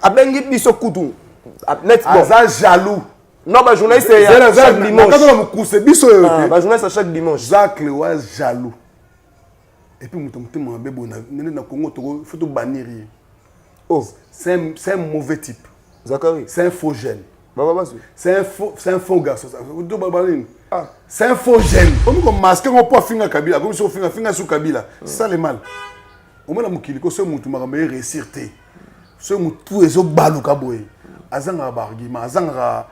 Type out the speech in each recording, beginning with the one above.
abengi biso kutu. Aza jaloux. Non, bah journaliste c'est chaque dimanche. Bah journaliste c'est chaque dimanche. Jacques le roi jaloux. Et puis mutomutema bebo na Congo il faut tout bannir. Oh, c'est un mauvais type. Zachary. C'est un faux gène. C'est un faux garçon. C'est un faux gène. On a masqué on peut finir Kabila, comme si on finir sous Kabila. C'est ça le mal. On a mukili ko so mutu makambe réussirté. So mutu ezo baluka boye. Azanga bargima, azanga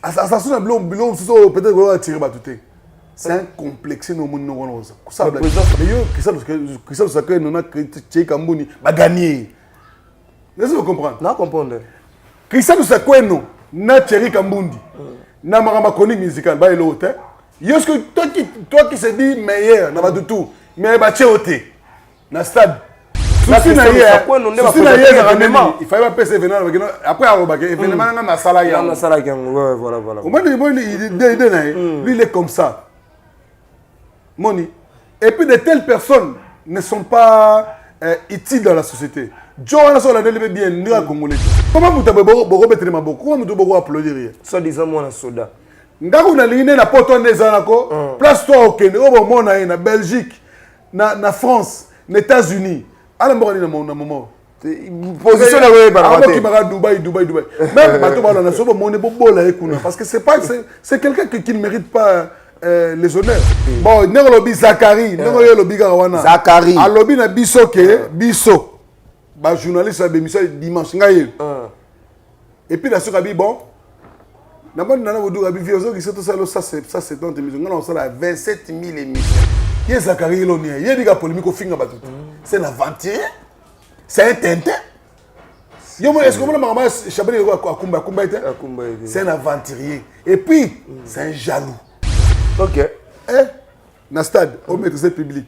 assassin blond so peut-être qu'on va tirer batouté. C'est un complexe no monde no ça. Mais yo que ça que nous na Tché Kambuni ba gagner. Laissez-vous comprendre. Non comprendre. Christian Sakweno na Thierry Kambundi. Na marama chronique musicale ba elo hotel. Yo ce que toi qui se dit meilleur na ba tout mais ba tchéoté. Na stade. Il fallait pas passer événement après événement na sala ya. Na sala ya voilà. Au moins lui il est comme ça. Moni. Et puis de telles personnes ne sont pas utiles dans la société. Joe sur la délibé bien ni à Congolais. Comment vous t'avez beau mettre ma boue? Comment vous devez applaudir? Ça disant moi na soda. Ngaku na ligne na poto nezanako. Place toi au Kenya, au moment na Belgique, na France, na États-Unis. Alors moi na moment. Position na we ba. Ah qui m'a Dubaï. Même bateau ba na sobo mon bobo la ekuna parce que c'est quelqu'un qui ne mérite pas les honneurs. Bon, n'est lobby Zachary, n'est lobby Garawana. Zachary. A lobby na biso ke biso. Bah journaliste à l'émission dimanche ngaye. Et puis la sur abi bon. Na bon nana vodou abi viozo qui c'est tout ça c'est dans émission. On ça 27 000 émissions. Qui est Zachary Lonia? Il y a des gars polémiques au finga batu. C'est un aventurier. C'est un tintin. Est-ce que maman Chabani Akumba c'est un aventurier. Et puis c'est un jaloux. OK. Dans stade, au maîtrise public.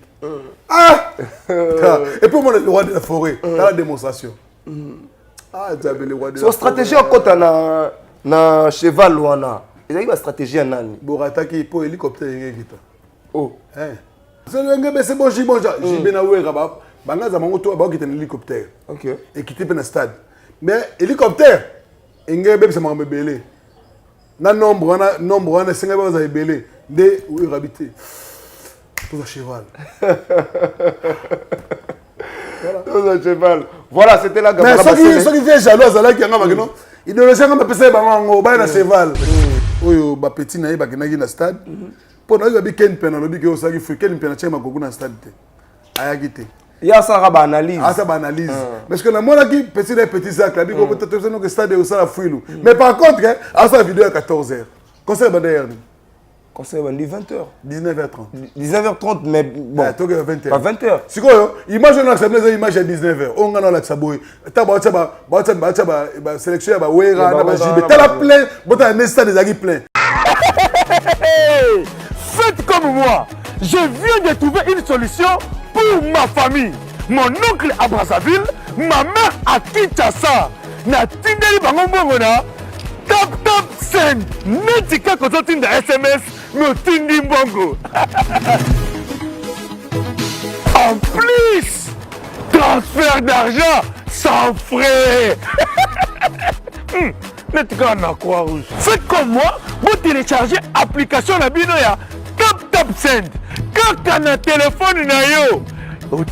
Et puis moi le roi de la forêt, dans la démonstration. J'avais le roi de la forêt. Son stratégie en côté na cheval wana. Il y a une stratégie en nani. Borata qui pour hélicoptère ngita. Oh. C'est le ngebe c'est bon jibonja. Jibena wera ba. Banga za mangoto ba qui un hélicoptère. OK. Et qui dans stade. Mais hélicoptère ngebe c'est mambe belé. Na nombre wana 5 ba za belé. De où habiter. Tout à cheval. Tout à cheval. Voilà, c'était la gamme. Mais ceux qui viennent jaloux, ça qui en non. Il ne laisse pas passer bango, ba na cheval. Oyo ba petit na ba kinagi na stade. Pour na ba ken pena lobi ke osaki fu ken pena chema gogo na stade te. Ayagite. Il y a ça ba analyse. Ça ba analyse. Parce que la mona qui petit sac là, bi ko peut-être que stade au ça la fouilou. Mais par contre, à sa vidéo à 14h. Conseil ba derrière. Conseil va 20h. 19h30. 19h30, mais bon. 20h. Pas 20h. C'est quoi? Image on accepte les images à 19h. On a l'accepté. Ta ba sélection ba wera na ba jibe. Ta la plein, bota un stade des agis plein. Faites comme moi. Je viens de trouver une solution pour ma famille. Mon oncle à Brazzaville, ma mère à Kinshasa. Na tindeli bango mbongo na Tap send. Netika kozotin da SMS. No tindi mbongo. En plus, transfert d'argent sans frais. Netika na Croix-Rouge. Faites comme moi, vous téléchargez l'application la binoya Tap send. Kaka na téléphone na yo.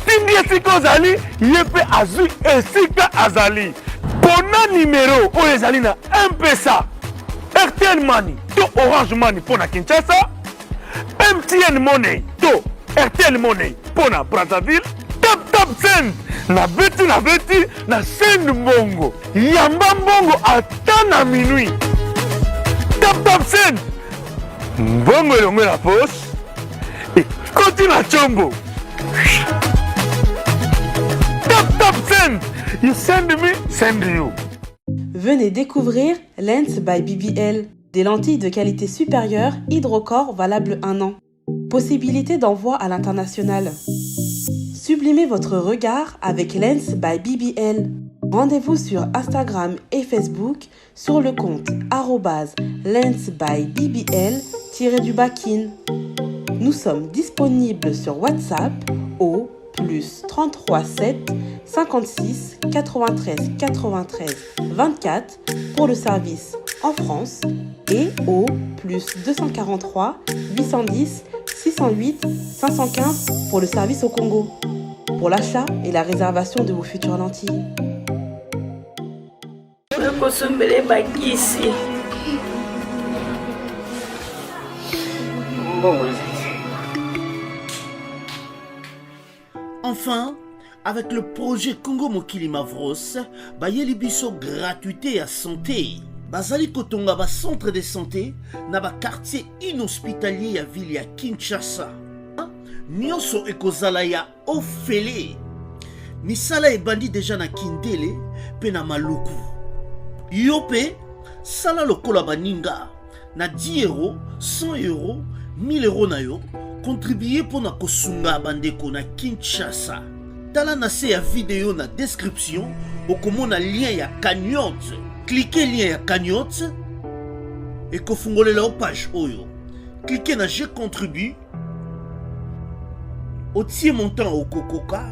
Tindi esika ozali, yepe azui esika azali. Pona numéro oyo ezali na M-Pesa, RTL Money to Orange Money pour na Kinshasa, MTN Money to RTL Money pour na Brazzaville, Tap send na beti na send mbongo. Yamba mbongo ata na minuit. Tap send mbongo elongo na poche et koti na chombo. Tap send. You send me, send you. Venez découvrir Lens by BBL, des lentilles de qualité supérieure hydrocore valables 1 an. Possibilité d'envoi à l'international. Sublimez votre regard avec Lens by BBL. Rendez-vous sur Instagram et Facebook sur le compte @lensbybbl_kin. Nous sommes disponibles sur WhatsApp au plus 33 7 56 93 93 24 pour le service en France et au plus 243 810 608 515 pour le service au Congo. Pour l'achat et la réservation de vos futures lentilles. Enfin, avec le projet Congo Mokili Mavros, bayeli biso gratuité à santé. Bazali kotonga ba centre de santé na ba quartier inhospitalier ya ville ya Kinshasa. Nyonso ekozala ya ofele. Misala ebandi deja na Kindele pe na Maluku. Yope sala lokola baninga na 10 euros, 100 euros, 1000 euros na yo. Contribuer pour na kosunga bandeko na Kinshasa. Tala na se ya vidéo na description okomona lien ya cagnotte. Cliquez lien ya cagnotte et kofungolela page oyo. Cliquez na je contribue. Otie montant au Kokoka.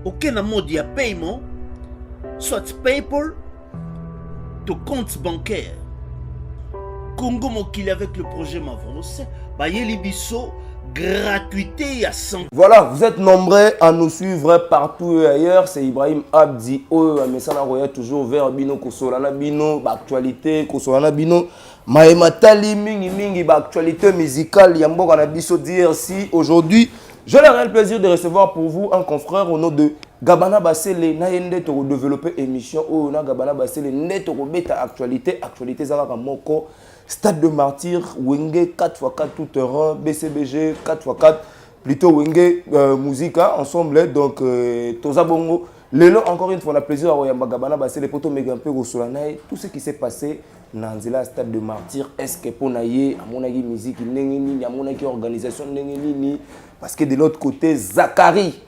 Aucun mode de paiement, soit PayPal, ton compte bancaire. Congo Mokili avec le projet Mavros, bayeli biso gratuité à 100. Voilà, vous êtes nombreux à nous suivre partout et ailleurs. C'est Ibrahim Abdi. Mesana Roya toujours vers Bino Kosolana Bino, actualité Kosolana Bino. Maëmatali mingi mingi actualité musicale Yambo Kanabiso DRC. Aujourd'hui, j'ai le réel plaisir de recevoir pour vous un confrère au nom de Gabana Basele. Naïende to développer émission ou na Gabana Basele net to beta actualité Zara Moko. Stade de Martyr, Wenge 4x4 tout terrain, BCBG 4x4, plutôt Wenge Musica ensemble. Donc, Toza Bongo. Lelo, encore une fois, on a plaisir à Royamba Gabana, c'est les potos Megampe Rosolanaï. Tout ce qui s'est passé dans le Stade de Martyr, est-ce que pour Naye, à mon avis, musique, à mon avis, organisation, parce que de l'autre côté, Zachary,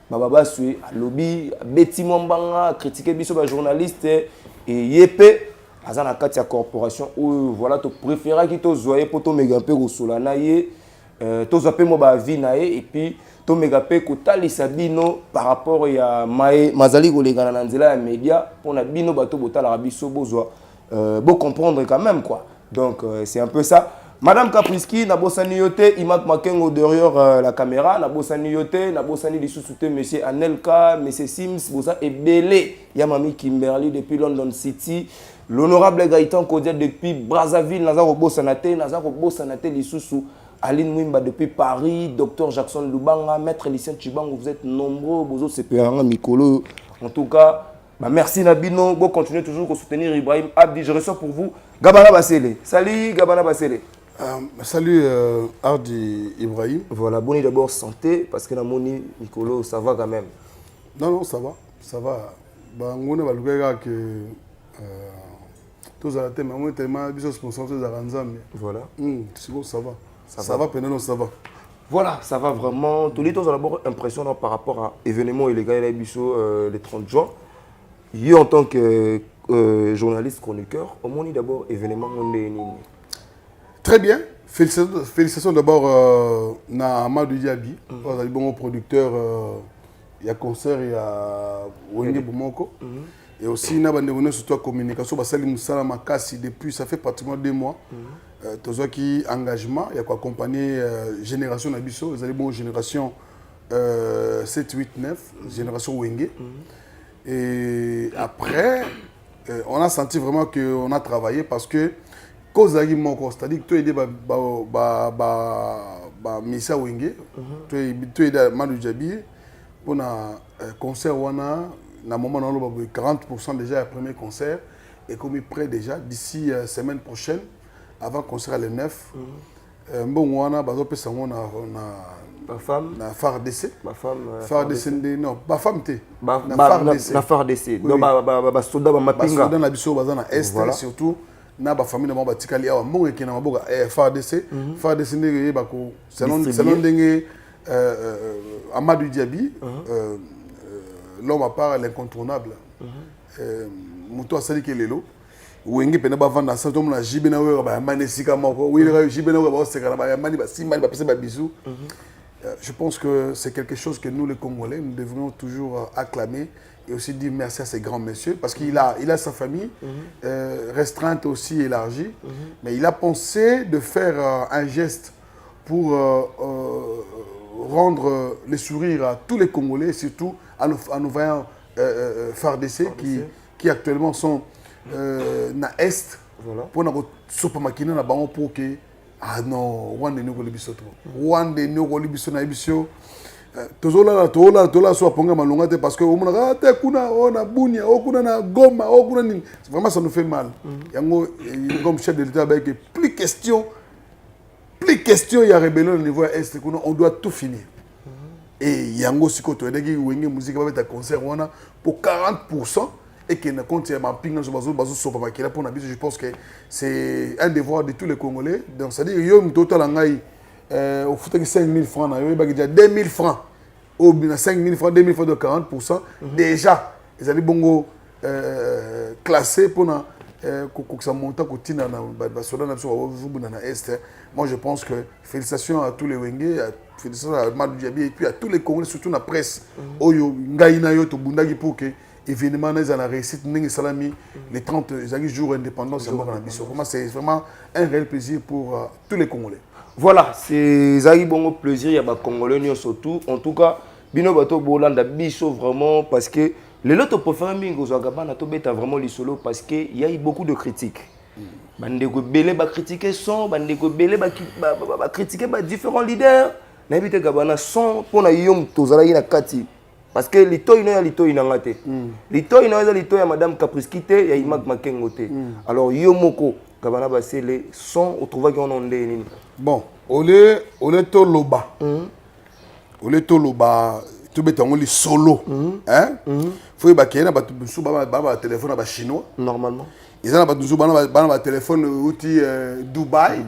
Bababa Sui, à lobby, Betty Mombanga, critiqué Bisso, journaliste, et Yepé. Azana Katia Corporation où voilà tu préfères qui te zoyer pour ton mégape au solanaye to zape mo ba vie nae et puis to mégape ko tali sabino par rapport à mazali ko legana na nzela ya média pour na bino bato botala rabiso bozwa beau comprendre quand même quoi. Donc c'est un peu ça. Madame Kapriski, Nabosani Yote, Imak Makengo derrière la caméra, Nabosani Yote, Nabosani Lissoussoute, monsieur Anelka, monsieur Sims, Bosa et Belé, Yamami Kimberly depuis London City, l'honorable Gaëtan Kodia depuis Brazzaville, Nazaro Bossanate Lissoussou, Aline Mwimba depuis Paris, Dr Jackson Lubanga, Maître Lucien Chibango, vous êtes nombreux, Bozo Sepéranga, Mikolo, en tout cas, bah merci Nabino, bon continuez toujours à soutenir Ibrahim Abdi, je reçois pour vous Gabana Basele. Salut Gabana Basele. Salut Ardi Ibrahim. Voilà, bon d'abord santé, parce que la moni, Nicolo, ça va quand même. Non, ça va, ça va. On a que tous à la tête, mais on est tellement sponsor de Ranzam. Voilà. C'est bon, ça va. Ça va, Pénélo, ça va. Voilà, ça va vraiment. Tous les temps, on a d'abord impressionnant par rapport à l'événement illégal à Bisso le 30 juin. Il en tant que journaliste chroniqueur, au moins d'abord événement très bien. Félicitations d'abord à Amadou Diaby, bon producteur, il y a concert, il y a Wenge Boumoko. Et aussi, il y a surtout la communication, depuis, ça fait pratiquement 2 mois. Tout qui engagement, il y a quoi accompagner Génération Nabiso, vous avez bon Génération 7, 8, 9, Génération Wenge. Et après, on a senti vraiment qu'on a travaillé parce que c'est-à-dire que tu as aidé Missa Wenge, tu as aidé Manu Djabi pour un concert où on a 40% déjà le premier concert et comme prêt déjà d'ici semaine prochaine avant le concert le 9. Bon on a ma femme na phare d'essai ma femme phare d'essai non ma femme té na phare d'essai donc ba soda ba mapinga soda na biso bazana est surtout na ba famille na ba tikali awa mbongo ekena maboka phare d'essai ndenge ba ko selon ndenge Amadou Diaby l'homme à part l'incontournable moto asali kelelo Wenge pena ba vanda sa tomu na jibe na we ba manesika moko we le jibe na we ba sekala ba mani ba simani ba pesa ba bisu Je pense que c'est quelque chose que nous, les Congolais, nous devrions toujours acclamer et aussi dire merci à ces grands messieurs parce qu'il a sa famille restreinte aussi élargie, mais il a pensé de faire un geste pour rendre les sourires à tous les Congolais, surtout à nos vaillants FARDC qui actuellement sont na Est. Voilà. Pour nous sopa makina na bango pour que ah non wande ni ko libiso to wande ni ko libiso na biso tozola so ponga malonga te parce que omona te kuna ona bunia o kuna na goma o kuna ni vraiment ça nous fait mal yango comme chef de l'état avec plus question il y a rébellion au niveau est kuna on doit tout finir et yango siko to ndeki wenge musique ba beta concert wana pour 40% et qui ne compte pas je pense que c'est un devoir de tous les Congolais. Donc, c'est-à-dire qu'il y a un total au foot 5 000 francs, il y a 2 000 francs, ou 5 000 francs, 2 000 francs de 40%. Déjà, ils allaient bon classer pour que ça monte à côté de l'Est. Moi, je pense que félicitations à tous les Wenge, félicitations à Madou Diaby et puis à tous les Congolais, surtout la presse. Oyo, Ngaïna yo, to Bundagi pour que événement ils ont réussi les 30 jours d'indépendance. C'est vraiment un réel plaisir pour tous les Congolais. Voilà, c'est un bon plaisir, il y a des Congolais surtout. En tout cas, Bino Bato Bolanda Biso vraiment parce que les autres préfèrent vraiment les solos parce qu'il y a eu beaucoup de critiques. Bandeko Belé va critiquer son, Bandeko Belé va critiquer différents leaders. N'habite Gabana son pour na yom tozala ina kati. Parce que l'ito ino ya lito inangate. Lito ino ya lito ya madame Capriskite ya imak makengote. Alors yomoko Gabana basele son au trouva qui on onde nini. Bon, ole to loba. Ole to loba tout betango li solo. Hein? Faut ba kena ba tubusu ba téléphone ba chinois normalement. Ils ont ba tubusu ba téléphone outil Dubaï.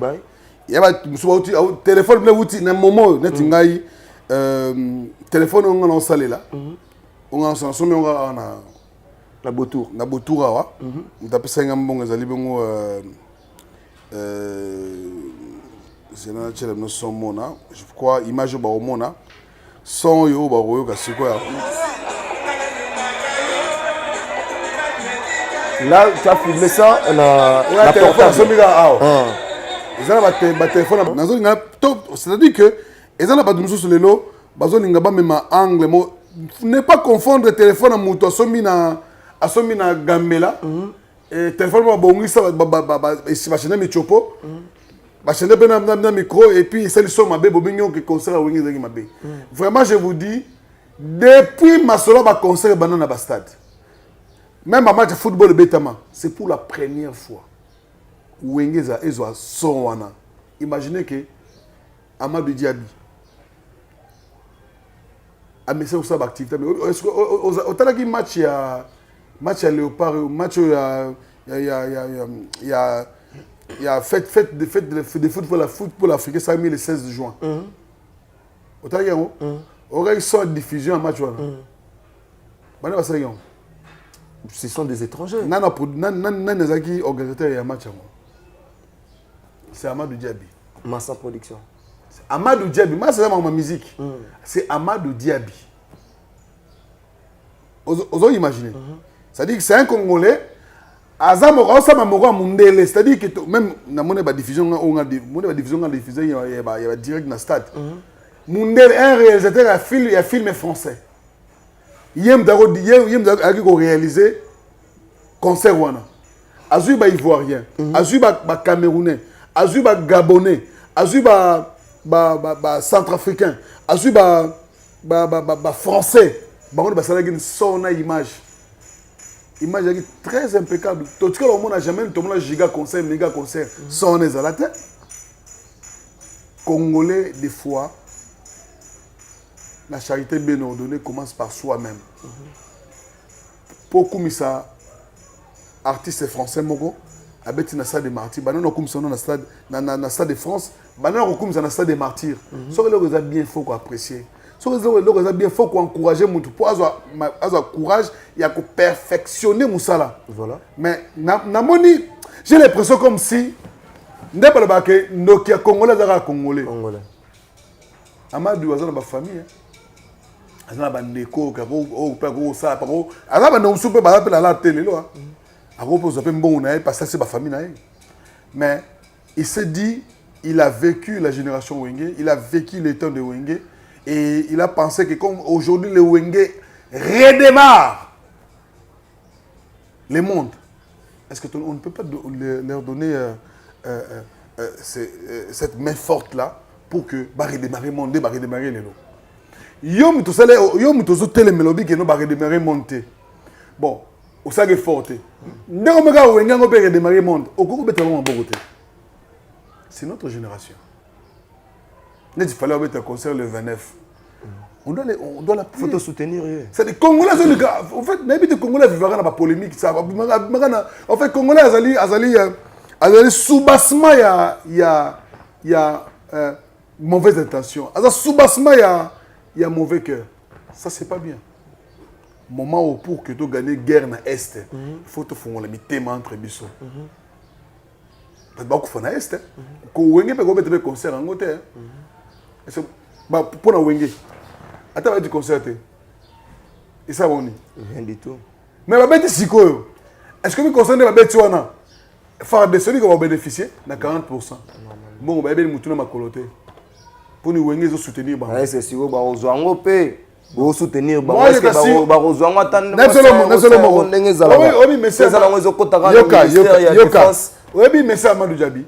Il y a ba tubusu outil téléphone le outil na momo net ngai téléphone on a salé là. On a somme on a na botour awa. On tape 5 mbongo zali bongo c'est là chez nous sommes là. Je crois image ba omona son yo ba royo ka siko ya. Là tu as filmé ça la portable là. Ils ont ba téléphone nazo nga top, c'est-à-dire que ils ont ba dumuso sur le lot. Bazolinga ba même angle mo ne pas confondre téléphone à moto asomi na gambela et téléphone ba bongisa ba si ba chene mi chopo ba chene pe na micro et puis ça le son mabe bobinyo que concert a wingi zaki mabe. Vraiment je vous dis depuis masolo ba concert banana ba stade même un match de football betama c'est pour la première fois wingi za ezo son wana. Imaginez que Amadou Diaby mais c'est aussi activité mais est-ce que autant que match à Léopard match il y a fête de football africain ça le 16 juin autant que aurait soit diffusion en match voilà ce sont des étrangers non qui organisateur match c'est Amadou Diaby Massa Production. Amadou Diaby, moi c'est ma musique. C'est Amadou Diaby. Vous imaginez. C'est-à-dire que c'est un Congolais. C'est-à-dire que même dans mon diffusion, on a diffusé il y a direct dans le stade. Mundele, un réalisateur a filmé français. Il y a réalisé concert wana. Azui ba ivoirien, azui ba camerounais, azui ba gabonais, azui ba centrafricain, azui ba français. Bango ba sala une son image très impeccable. Tout ce que le monde a jamais tout le monde giga concert, méga concert, son ezalate. Congolais des fois la charité bien ordonnée commence par soi-même. Beaucoup mis ça artiste français mogo abeti na stade des martyrs banana comme ça na stade de France banana comme ça na stade des martyrs so que les bien faut qu'on apprécier so que les bien faut qu'on encourager mutu pour avoir courage et à perfectionner musala voilà mais na moni j'ai l'impression comme si ndeba ba que Nokia congolais za congolais Amadou aza na ba famille aza na ba ndeko ka ko pe ko ça pa ko aza ba no soupe ba pe la télé lo a ko poser pe mbongo na parce que c'est ba famille na mais il s'est dit il a vécu la génération Wenge, il a vécu le temps de Wenge et il a pensé que comme aujourd'hui le Wenge redémarre le monde, est-ce que on ne peut pas leur donner cette main forte là pour que va redémarrer monter, va redémarrer les lots. Yom to sale yom to zo tele melobi que no va redémarrer monter. Bon, au ça que forte. Ndeko meka Wenge ngo peut redémarrer monter. Okoko betalo en Bogoté. C'est notre génération. Il fallait avoir un concert le 29. On doit la faut te soutenir. C'est des Congolais. En fait, les Congolais vivent dans la polémique. En fait, Congolais, ils sous-bassement, il y a mauvaise intention. Sous-bassement, il y a mauvais cœur. Ça, c'est pas bien. Moment où pour que tu gagnes guerre dans l'Est, il faut te faire le thème entre les bisous. Parce que tu as fait quand Wenge peut un concert en côté. Pour la Wenge, attends, tu concert. Et ça, on rien du tout. Mais est-ce que le concert va être faire de celui qui va bénéficier de 40%. Bon, va être ma coloté. Pour nous Wenge soutenir. C'est sûr, vous soutenir oui, mais ça, Amadou Djabi.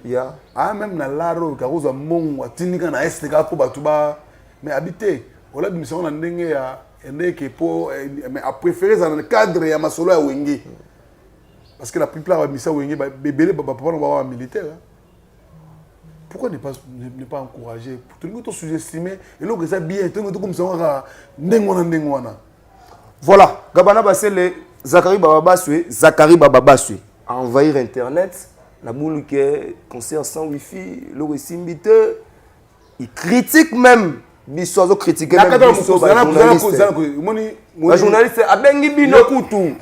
Ah, même dans l'aro, quand on mon, Tinika na est, pour Batouba, mais habiter. On a dit, on a dit, mais à préférer dans le cadre et à ma solo à Wenge. Parce que la plupart de ça Wenge, bébé, papa, on va avoir un militaire. Pourquoi ne pas encourager? Tout le monde sous-estimé, et l'autre, c'est bien, tout le monde comme ça, on a Ndengwana. Voilà, Gabana Bassele, Zachary Bababaswe, a envahir Internet. La boule qui est concert sans wifi, le Wessimbite, il critique même. Bisozo critiquer même Biso, journaliste. Abengi Bino Koutou.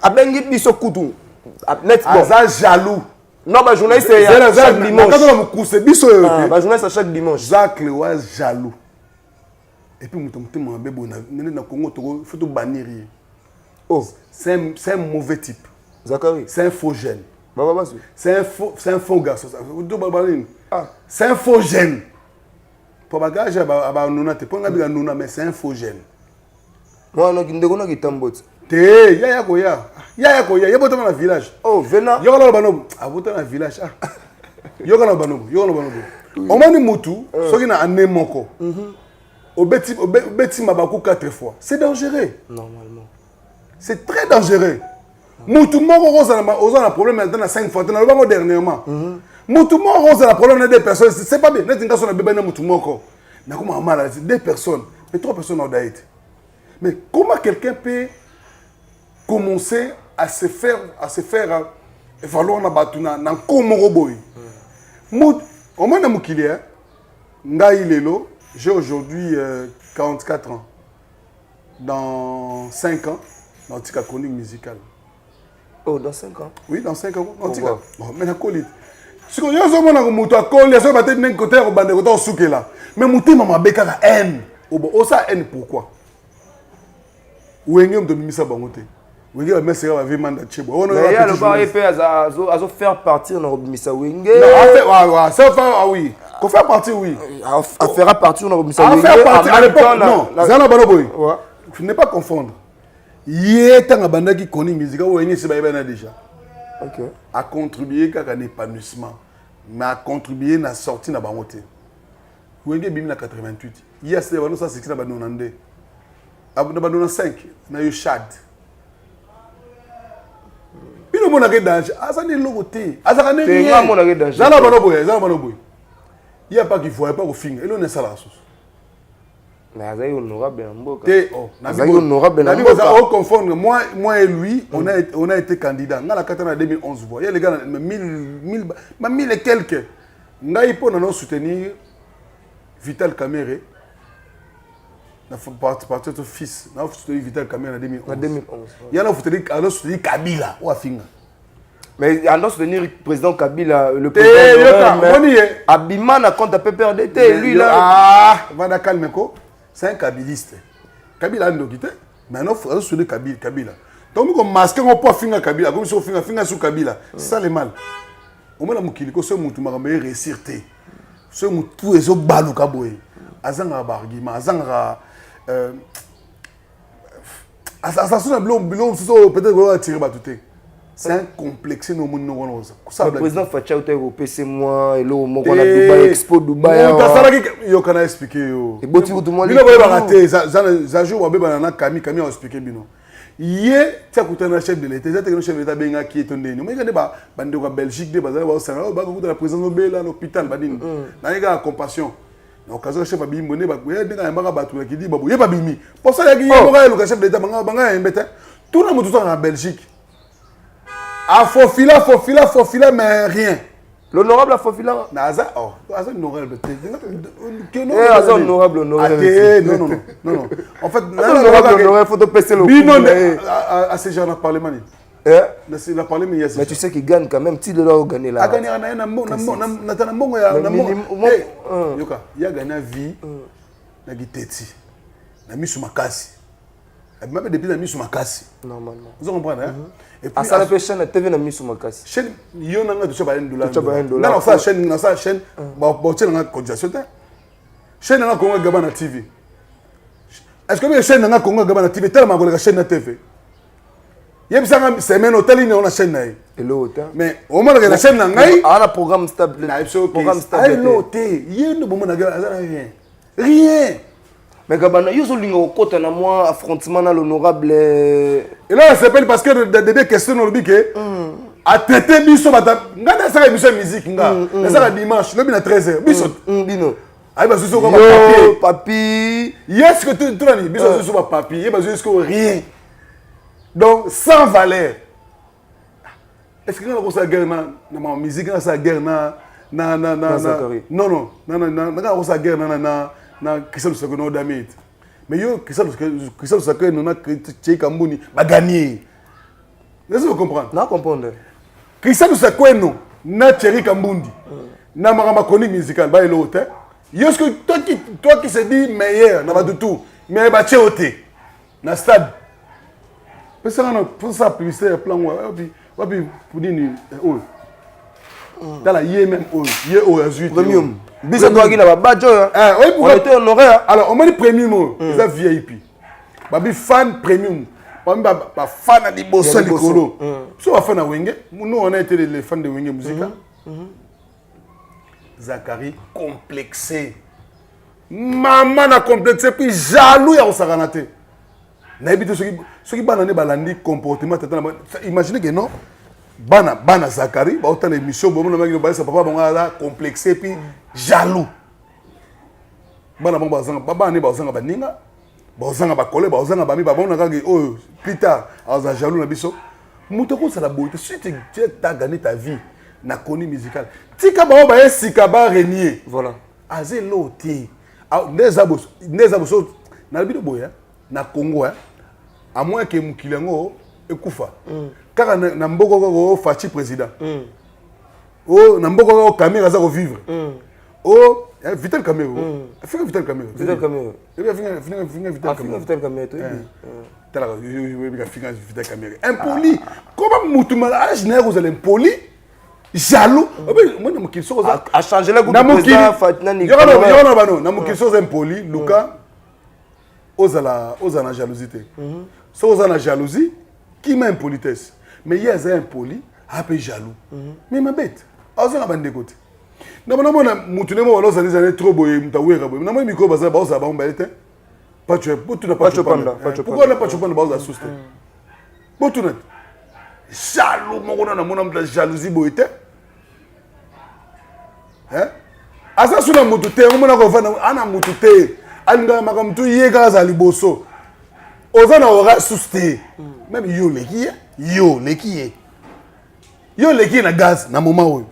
Abengi Biso Koutou. Aza jaloux. Non, bah journaliste chaque dimanche. Journaliste chaque dimanche. Jacques Lewa jaloux. Et puis mon bébé na Congo il faut tout bannir. Oh, c'est un mauvais type. Zachary. C'est un faux gène. C'est un faux garçon. C'est un faux gène. Pour bagage mais c'est un faux gène. Moi non kindeko qui tambote. Té ya bota dans le village. Oh, vena. Yo na banobo. A bota dans le village. Yo na banobo. On m'a dit mutu, soki na ane moko. Obeti mabaku 4 fois. C'est dangereux. Normalement. C'est très dangereux. Mutu moko oza na problème dans 5 fois, na bango dernièrement. Mutu moko oza na problème des personnes, c'est pas bien. Net ngaso na bébé na mutu moko. Na comment mal 2 personnes, mais 3 personnes ont d'aide. Mais comment quelqu'un peut commencer à se faire valoir na batuna na komoro boy. Au moins na mukilia ngai lelo, j'ai aujourd'hui 44 ans. Dans 5 ans, dans tika chronique musicale. Oh, dans 5 ans? Oui, dans 5 ans. Bon, mais la colite. Si on a un moto à coller, ça va être un côté au bande de souke là. Mais mouté mama beka la haine. Oh ça haine pourquoi? Wenge de misa bangote. Wenge va mettre va vraiment dans chebo. On a le bar épée à faire partir dans misa Wenge. Non, ça fait oui. Qu'on fait partir oui. À faire partir dans misa Wenge. À faire partir à l'époque non. Zana banoboy. Ouais. Il ne pas confondre. Hier, tant que qui connaît musique, déjà. Ok. A contribué à un épanouissement, mais a contribué à la sortie de la banque. Vous avez bien 88. Hier, c'est ça, c'est ça, c'est ça, 5, on a eu Chad. Puis le monde a danger. Ah, ça n'est l'autre. Ah, ça n'est rien. Il n'y a pas qu'il faut, il n'y a pas qu'il faut. Et l'on est ça la sauce. Mais Azaï honorable en Mboka. Azaï honorable en Mboka. On confond moi et lui, on a été candidats. Dans la carte en 2011, il y a les gars, 1000 et quelques. On a pour soutenir Vital Kamere. On a parti de son fils. On a soutenir Vital Kamere en 2011. Il y a soutenir Kabila. Mais en soutenir le président Kabila, le Yoka, président on y est. Abima n'a compte à PPRDT, lui là. Ah, va calme-toi. C'est un kabiliste. Kabila a ndokité, mais non, il faut soutenir Kabila. Donc, on masque, on peut finir Kabila, comme si on finit sous Kabila. C'est ça le mal. Au moins, on se moutou m'a réussir. Ce moutou est au balou kaboué. Azanga barguima, azanga. Assassin blond, peut-être qu'on va tirer batouté. C'est un complexe no monde no le président Facha au PC moi et là on a Dubaï Expo Dubaï. On t'a ça yo kana expliquer yo. Et boti tout monde. Bino ba raté za jour ba ba na Kami a expliqué bino. Yé tia kutana chef de l'État, tia chef de l'État benga qui est tombé. Mais quand ba bande ko Belgique de ba ba Sénégal ba ko la présidence obéla l'hôpital ba din. Na yega compassion. Na occasion chef abi moné ba ko yega mbaka batu ki di babu yeba bimi. Pour ça yagi yo ba le chef de l'État banga mbeta. Tout le monde tout en Belgique. Ah, Fofila, mais rien. L'honorable a Fofila. Naza, oh, Naza honorable. Naza honorable. Non. En fait, honorable, faut te passer le coup. À ces gens, on a parlé, mani. Mais tu sais qu'il gagne quand même, tu dois gagner là. Il y a gagné vie, il y a depuis la mise sur ma casse. Normalement. Vous comprenez, hein? Et puis, ça la chaîne TV na mise sur ma casse. Chaîne, il y a un $1. Non, ça chaîne, bon, tu as une cotisation. Chaîne na Congo Gabana TV. Est-ce que les chaîne na Congo Gabana TV tellement que la chaîne na TV? Il y a une semaine hôtel il y a une chaîne na. Et l'hôtel. Mais au moins la chaîne na ngai. Ah, un programme stable. Programme stable. Ah, l'hôtel, il y a une moment na rien. Mais Gabana, il y a un côté na moi affrontement na l'honorable. Et là, ça s'appelle parce que des questions dans le biquet. À traiter biso bata. Ngana ça émission musique nga. Ça dimanche, le bin à 13h. Biso. Bino. Aïe bah biso comme papier. Yes que tu as dit biso biso pas papier, bah biso rien. Donc sans valeur. Est-ce que on a guerre na musique na ça guerre na non on a guerre na Christophe Sakono Damit. Mais yo Christophe Sakono na Tcheka Mbuni ba gagner. Est-ce que vous comprenez? Non, comprendre. Christophe Sakono na Thierry Kambundi. Na marama chronique musicale ba l'autre. Yo ce que toi qui se dit meilleur na ba tout, mais ba tchéoté na stade. Parce que pour ça publicité plan wa bi pour dire dans la yé même yé au azuite premium. Bisa toi qui n'a pas badge. On était honoré. Alors on m'a dit premium, c'est VIP. Babi fan premium. Babi ba fan à di bossa likolo. So va fan à Wenge. Nous on a été les fans de Wenge musica. Zachary complexé. Maman a complexé puis jaloux ya osaganate. Na ebité ceux qui banane balandi comportement tellement imaginez que non. Bana Zachary, ba autant d'émissions, bon na ba sa papa bonga complexé puis jaloux. Bana bon baba ne ba zanga baninga, ba zanga ba kole, ba zanga ba mi ba bon na kangi oh plus tard, aza jaloux na biso. Muto ko sala boite, si tu as gagné ta vie na koni musical. Tika ba ba esika ba renier. Voilà. Azé loti. Nezabos na bido boya na Congo hein. À moins que mukilango ekufa. Car na mboko ko Fachi président. Oh na mboko ko caméra za ko vivre. Oh Vital Caméra. Fika Vital Caméra. Vital Caméra. Et bien Vital Caméra. Vital Caméra toi. Tala yo fika Vital Caméra. Impoli. Comment mutumala âge vous allez impoli? Jaloux. Moi na mukilso a changer la goutte président Fatna ni. Yo na bano na mukilso impoli Luka osala jalousie. So osala jalousie qui m'a impolitesse. Mais il y a un impoli, un peu jaloux. Mais ma bête, on a bandé côté. Non, mais moi, on trop beau, non, mais micro, ça va, ça va, on va être. Pas tu n'as pas de panda. Pourquoi on n'a pas de panda, on a souci. Bon, tu n'as jaloux, on a jalousie, boité. Hein? Asa suna mutute, on a refait, ana mutute, anga makam tu yega za liboso. Ozana aura souci. Même yo leki na gaz na moment où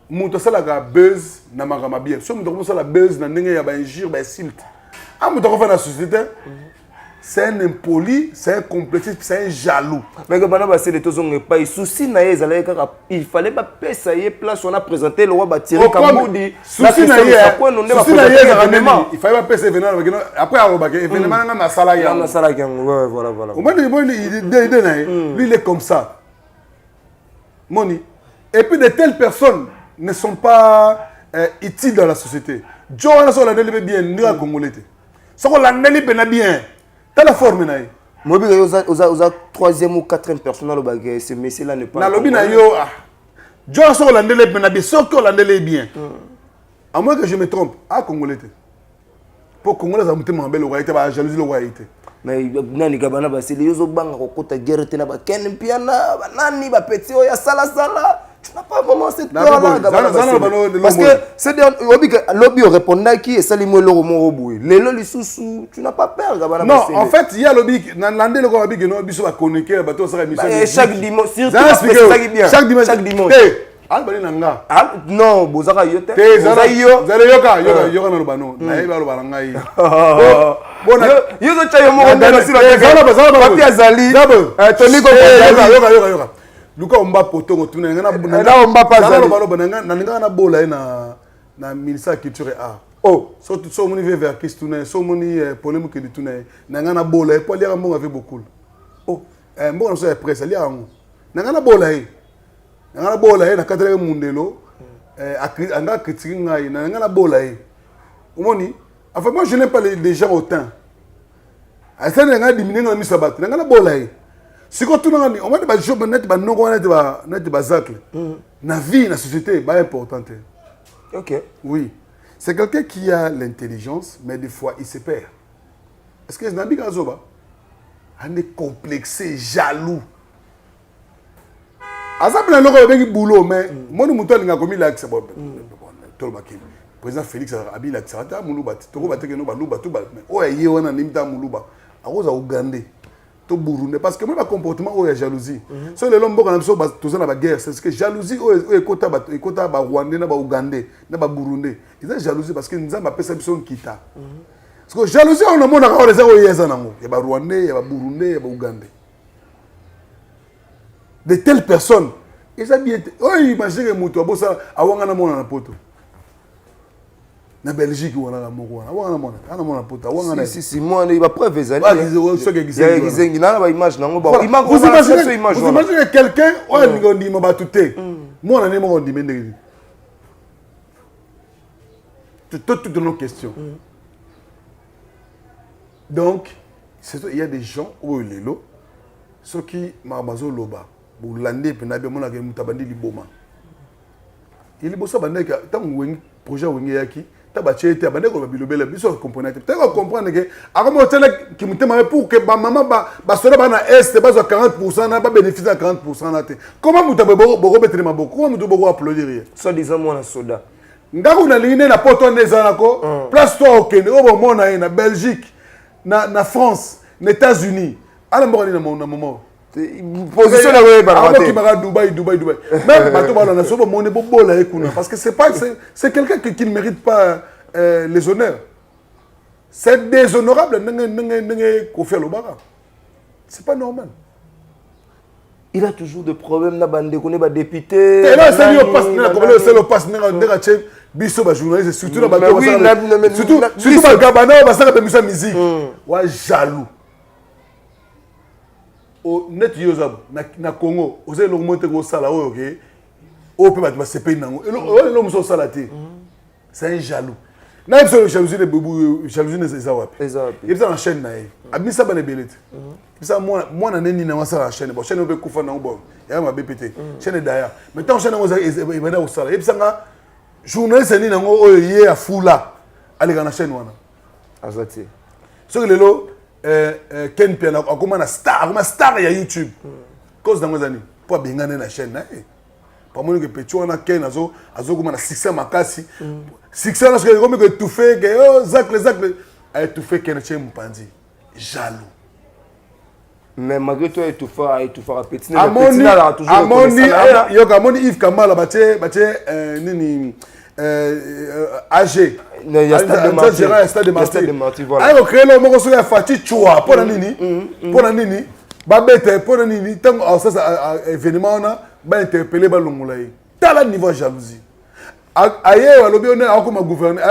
muto sala ga buzz na magama bien so muto ko sala buzz na ndenge ya ba injure ba insulte muto ko fa na société c'est un impoli, c'est un complexiste, c'est un jaloux. Mais que bana basé de tous on pas souci na yezala kaka il fallait pas pesa ye place on a présenté le roi Batiri Kamboudi. Souci na ye il fallait pas pesa événement après arobaka événement na sala ya. Na sala ya voilà. Au moins lui il est comme ça. Moni. Et puis de telles personnes ne sont pas utiles dans la société. Joe on a sur la délibé bien ni à Congolais. Ça on la délibé bien. T'as la forme na. Moi bi aux troisième ou quatrième personne dans le bagage ce monsieur là ne pas. Na lobby na yo Joe sur la délibé bien, sauf que la délibé bien. À moins que je me trompe, Congolais. Pour Congolais ça muté mambele royauté ba jalousie le royauté. Mais nani kabana basili yozo banga kokota guerre tena ba ken piana nani ba petit oya sala. Tu n'as pas vraiment cette peur-là. Parce que c'est des lobby répondant qui est salimé le romo boui. Les loli sous tu n'as pas peur. Non, en fait, il y a lobby nandé le lobby que nous biso va connecter bateau ça émission. Chaque dimanche surtout chaque dimanche. Albani nanga. Non, bozaka yote. Zala yoka na lobano. Na yeba lobana ngai. Bona yozo chayo mo ndana silo. Zala papi azali. Tony ko yoka. Luka omba potongo tuna na omba pazali na ninga na bola na ministère culture et art. Oh, so moni vers Christune, so moni polémique de tuna na nga na bola et pour lire mbongo avec beaucoup. Oh, mbongo so presse lire ngo. Na nga na bola e. Na nga na bola e na katele mundelo anga critique ngai na nga na bola e. Omoni, enfin moi je n'aime pas les gens autant. Asa na nga diminuer na misabat. Na nga na bola e. Si quand tout le monde, on va dire job net ba non net ba zacle. Na vie na société ba importante. OK. Oui. C'est quelqu'un qui a l'intelligence mais des fois il se perd. Est-ce que Nabi Gazoba on est complexé, jaloux. Azab na loko beki boulot mais moi nous muto nga komi l'axe bon. Tolbaki. Président Félix Abi l'axe ata muluba. Toko bateke no ba luba tout ba. O yé wana nimta muluba. Akoza Ugandais. Burundi parce que moi le comportement où il y a jalousie so les hommes quand so tous na ba guerre c'est que jalousie où ekota ba Rwandais na ba Ougandais na ba Burundi ils ont jalousie parce que nzamba apesa biso kita parce que jalousie on a mona ka les o yeza nango ya ba Rwandais ya ba Burundi ya ba Ougandais de telles personnes ils ont bien imagine muto abosa awanga na mona na poto na Belgique wana la moko wana mona pota wana si moi il va preuve ezali ceux qui gizengi na ba image nango ba vous imaginez quelqu'un oya ngondi ma tuté moi na mo ngondi mende toutes nos questions donc il y a des gens où lelo ceux qui mabazo loba bolande pe na be mona ke mutabandi liboma il bossa bandeka tant wengi projet wengi yaki tabachete abandeko babilobela biso comprendre peut-être comprendre que avant tele qui mutema pour que ba maman ba sola bana est bazo 40% na ba bénéfice à 40% na te comment mutabe boko betre maboko comment mutu boko applaudir soit disant moi na soda ngako na ligne na poto ndeza nako place toi okende obo mona na Belgique na France na États-Unis ala mbokani na moment position na we ba qui va Dubaï même bato ba na sobo moné bobola ekuna parce que c'est quelqu'un qui ne mérite pas les honneurs c'est déshonorable n'enge ko faire le bara c'est pas normal il a toujours des problèmes na bande ko ne ba député et là c'est lui passe na comme le passe ndeka che biso ba journaliste surtout na ba surtout ba gabana ba sala pe musique wa jaloux au net yozab na Congo oze lo monte ko sala oyo ke o pe ba sepe nango lo muso sala te c'est un jaloux na biso jalousie de bubu jalousie ne ça wapi et ça en chaîne na abisa ba ne belete ça moi na neni na wasala en chaîne bon chaîne be kufa na bon ya ma BPT chaîne daya mais tant chaîne oza ibana o sala et ça nga journaliste ni nango oyo ye afula ali kana chaîne wana azati so lelo Ken Piana akoma star ya YouTube cause dango zani po bingane na chaîne na pas moi que petit on a Ken azo kuma na succès makasi succès na ce que comme que tout fait que oh zacle a tout fait Ken chez Mpanzi jaloux mais malgré toi tout faire petit na toujours amoni Yves Kamala batie nini AG. Il y a Stade de Martyr. Il y a Stade de Martyr. Voilà. Alors, créer le mot sur la Fati Choua. Pour la Nini. Pour la Nini. Babette, pour la Nini. Tant que ça, événement, on a interpellé Balongoulaye. T'as le niveau de jalousie. Ailleurs, le bien, on a comme gouverneur.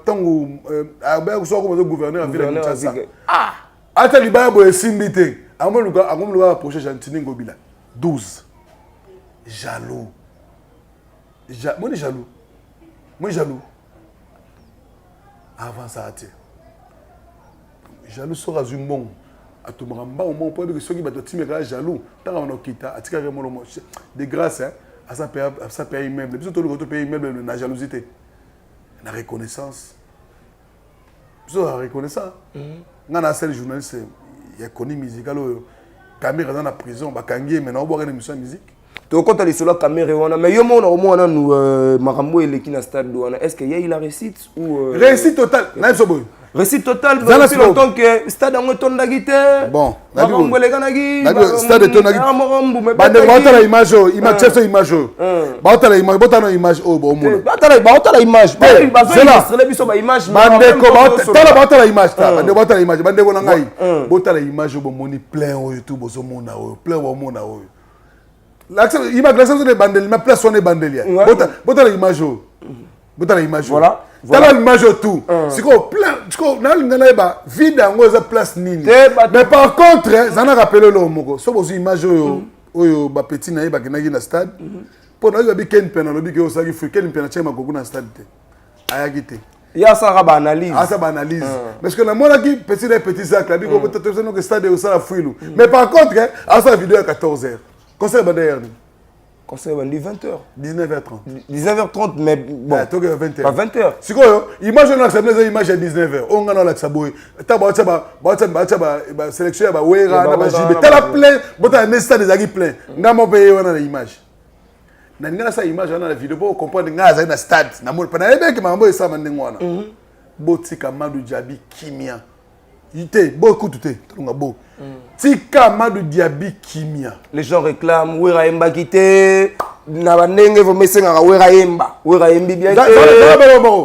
Tant que soit comme gouverneur en ville de Kinshasa. Ah! Attends, il y a un simbité. À mon lugar, approché Chantini Ngobila. 12. Jaloux. Moi, je jaloux. Moi, jaloux. Avant ça, jaloux sera un bon. À tout moment, au moins, pour que ceux qui battent le jaloux, tant qu'on a quitté, à tirer mon nom, de grâce, à ça paye immeuble. Puis surtout, le pays immeuble, la jalousie, la reconnaissance. Puis la reconnaissance. On a un journaliste, il a connu musical, Camille dans la prison, Bakangi, maintenant on voit une émission de musique. Donc quand tu es sur la caméra, mais il y a au moins nous Marambo et l'équipe dans stade douane. Est-ce qu'il y a eu la réussite ou réussite totale. Réussite totale. Depuis longtemps que stade en ton d'agité. Bon. Marambo les ganagi. Stade ton d'agité. Bande bata la image, image chef image. Bata la image, bata la image oh bon monde. Bata la image. C'est là. Bande ko bata la image ta. Bande la image. Bande wona ngai. Bata la image bon moni plein au YouTube bozo mona o. Plein au mona o. L'accent de bandel, ma place on est bandelier. Bota la image. Bota la image. Voilà. T'as l'image tout. C'est quoi plein, c'est quoi n'a pas vide en gros place nini. Mais par contre, ça n'a rappelé le moko. So bozo image oyo ba petit na ba kenagi na stade. Pour na ba ken pena lobi ke osaki fu ken pena chema gogo na stade te. Ayagite. Il y a ça ba analyse. Ah ça ba analyse. Parce que la mona qui petit sac là bi ko peut-être que stade au ça la fouilou. Mais par contre, à sa vidéo à 14h. Concert d'ailleurs. Concert de 20h. 19h30. 19h30, mais bon. 20h. Pas 20h. C'est quoi? Image on accepte les images à 19h. On a l'accepté. T'as ba sélection ba wera na ba jibe. T'as la plein, bota un stade des agi plein. Ngamo payer on a l'image. Na ngana sa image on a la vidéo pour comprendre ngaza na stade. Na mo pa na ebe ke mambo esa mandengwana. Botika Madou Diaby Kimia. Yité, beaucoup tout est. Tonga beau. Tika Madou Diaby Kimia. Les gens réclament Wera Emba quitté. Nabanenge vos messengara Wera Emba. Wera Embi bien.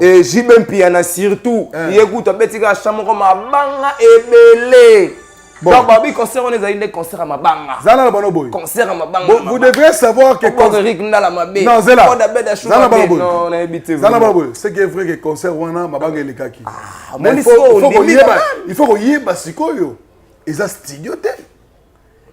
Et Jibem Piana surtout. Il écoute Betika Chamoko Mabanga Ebele. Donc Babi concert on est des concerts à Mabanga. Zana la bono boy. Concert à Mabanga. Vous devrez savoir que Eric Ndala Mabé. Non, c'est là. Zana bono boy. Non, on a habité. Zana bono boy. C'est qui est vrai que concert wana Mabanga et les kaki. Mais il faut qu'on y ait basikoyo. Et ça studio té.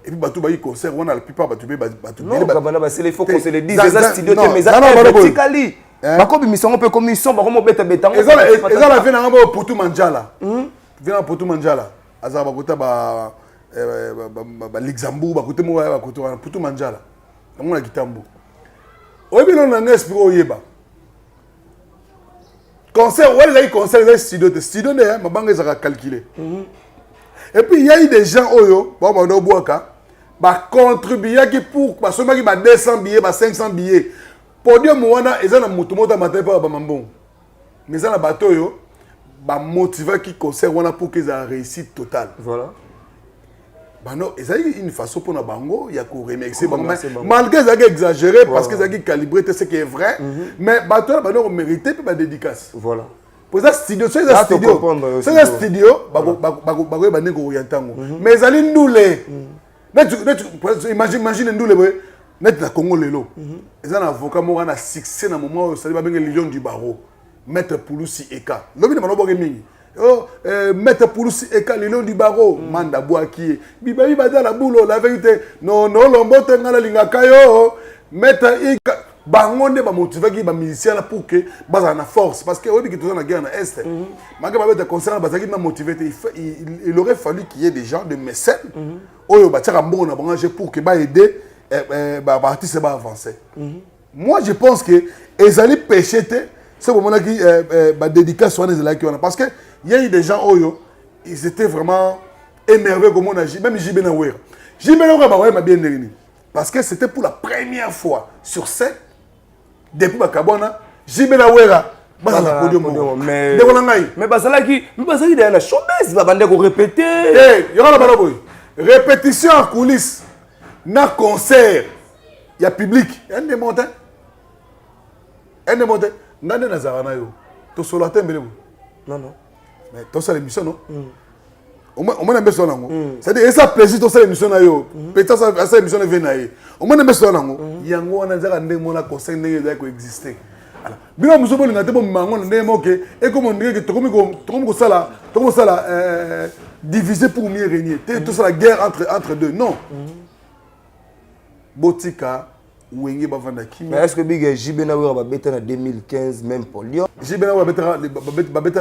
Et puis batou bayi concert wana la plupart batou batou. Non, kabana c'est il faut qu'on se le dise. Ça studio té mais ça vertically. Bako bimission on peut commission ba komo beta beta. Et ça la vie na ngabo Putu Manjala. Vient Putu Manjala. Azar bakota ba Luxembourg bakote mo ba koto wana Putu Manjala. On a kitambo. Oyebi non na esprit oyeba. Concert, ouais, les concerts, les studios, Mabanga ils ont calculé. Et puis il y a eu des gens oyo, bon bah no boaka, bah contribuer qui pour bah seulement qui bah 200 billets, bah 500 billets. Pour dire moi na ils ont la moto matin pas bah mambo. Mais ça la bateau yo, bah motiver qui concert wana pour qu'ils aient réussite totale. Voilà. Bah non, ils ont une façon pour na bango, il y a qu'on remercier malgré ça qui exagéré parce qu'ils ont calibré tout ce qui est vrai, mais bateau bah non mérité puis bah dédicace. Voilà. Pour ça studio, c'est un studio. C'est un studio, mais ils allaient nous les. Imagine nous les. Net na Congo lelo. Ils ont un avocat qui a succès dans le moment où ça va bien Lion du barreau. Maître Pouloussi Eka. L'homme de Manobo Gaming. Oh, Maître Pouloussi Eka, Lion du barreau. Manda Boaki. Bibabi Bada la boule, la vérité. Non, non, l'ombote ngala lingakayo. Maître Eka. Bangonde ba motiver qui ba musicien là pour que basa na force parce que obi qui toujours na guerre na est malgré ba être concert ba qui na motiver il aurait fallu qu'il y ait des gens de mécènes oyo ba tira mbongo na banganger pour que ba aider ba artiste ba avancer. Moi je pense que ezali péché c'est au moment là qui ba dédicace sur les là qui on parce que il y a eu des gens oyo ils étaient vraiment énervés comme on a même JB na Wera. JB na Wera ba ouais ma bien nérini parce que c'était pour la première fois sur scène. Depuis Bakabona, Jibela Wera, mais Basalaki, derrière la showbiz, va bande répéter. Il y aura la balaboy. Répétition en coulisses, na concert, il y a public, il y a des montants. ene mote ngande nazara na yo to solo tembele Non non. mais to ça l'émission non au moins na beso nango c'est-à-dire et ça plaisir to ça l'émission na yo peut-être ça émission vient na ye au moins na beso nango yango wana zaka ndenge mona conseil ndenge za ko exister alors bino muso bolinga te bo mango ndenge moke et comme ndenge to comme ça diviser pour mieux régner tout ça la guerre entre deux non botika Wenge bavanda kimi. Mais est-ce que Big Jibena va bêter en 2015 même pour Lyon? Jibena va bêter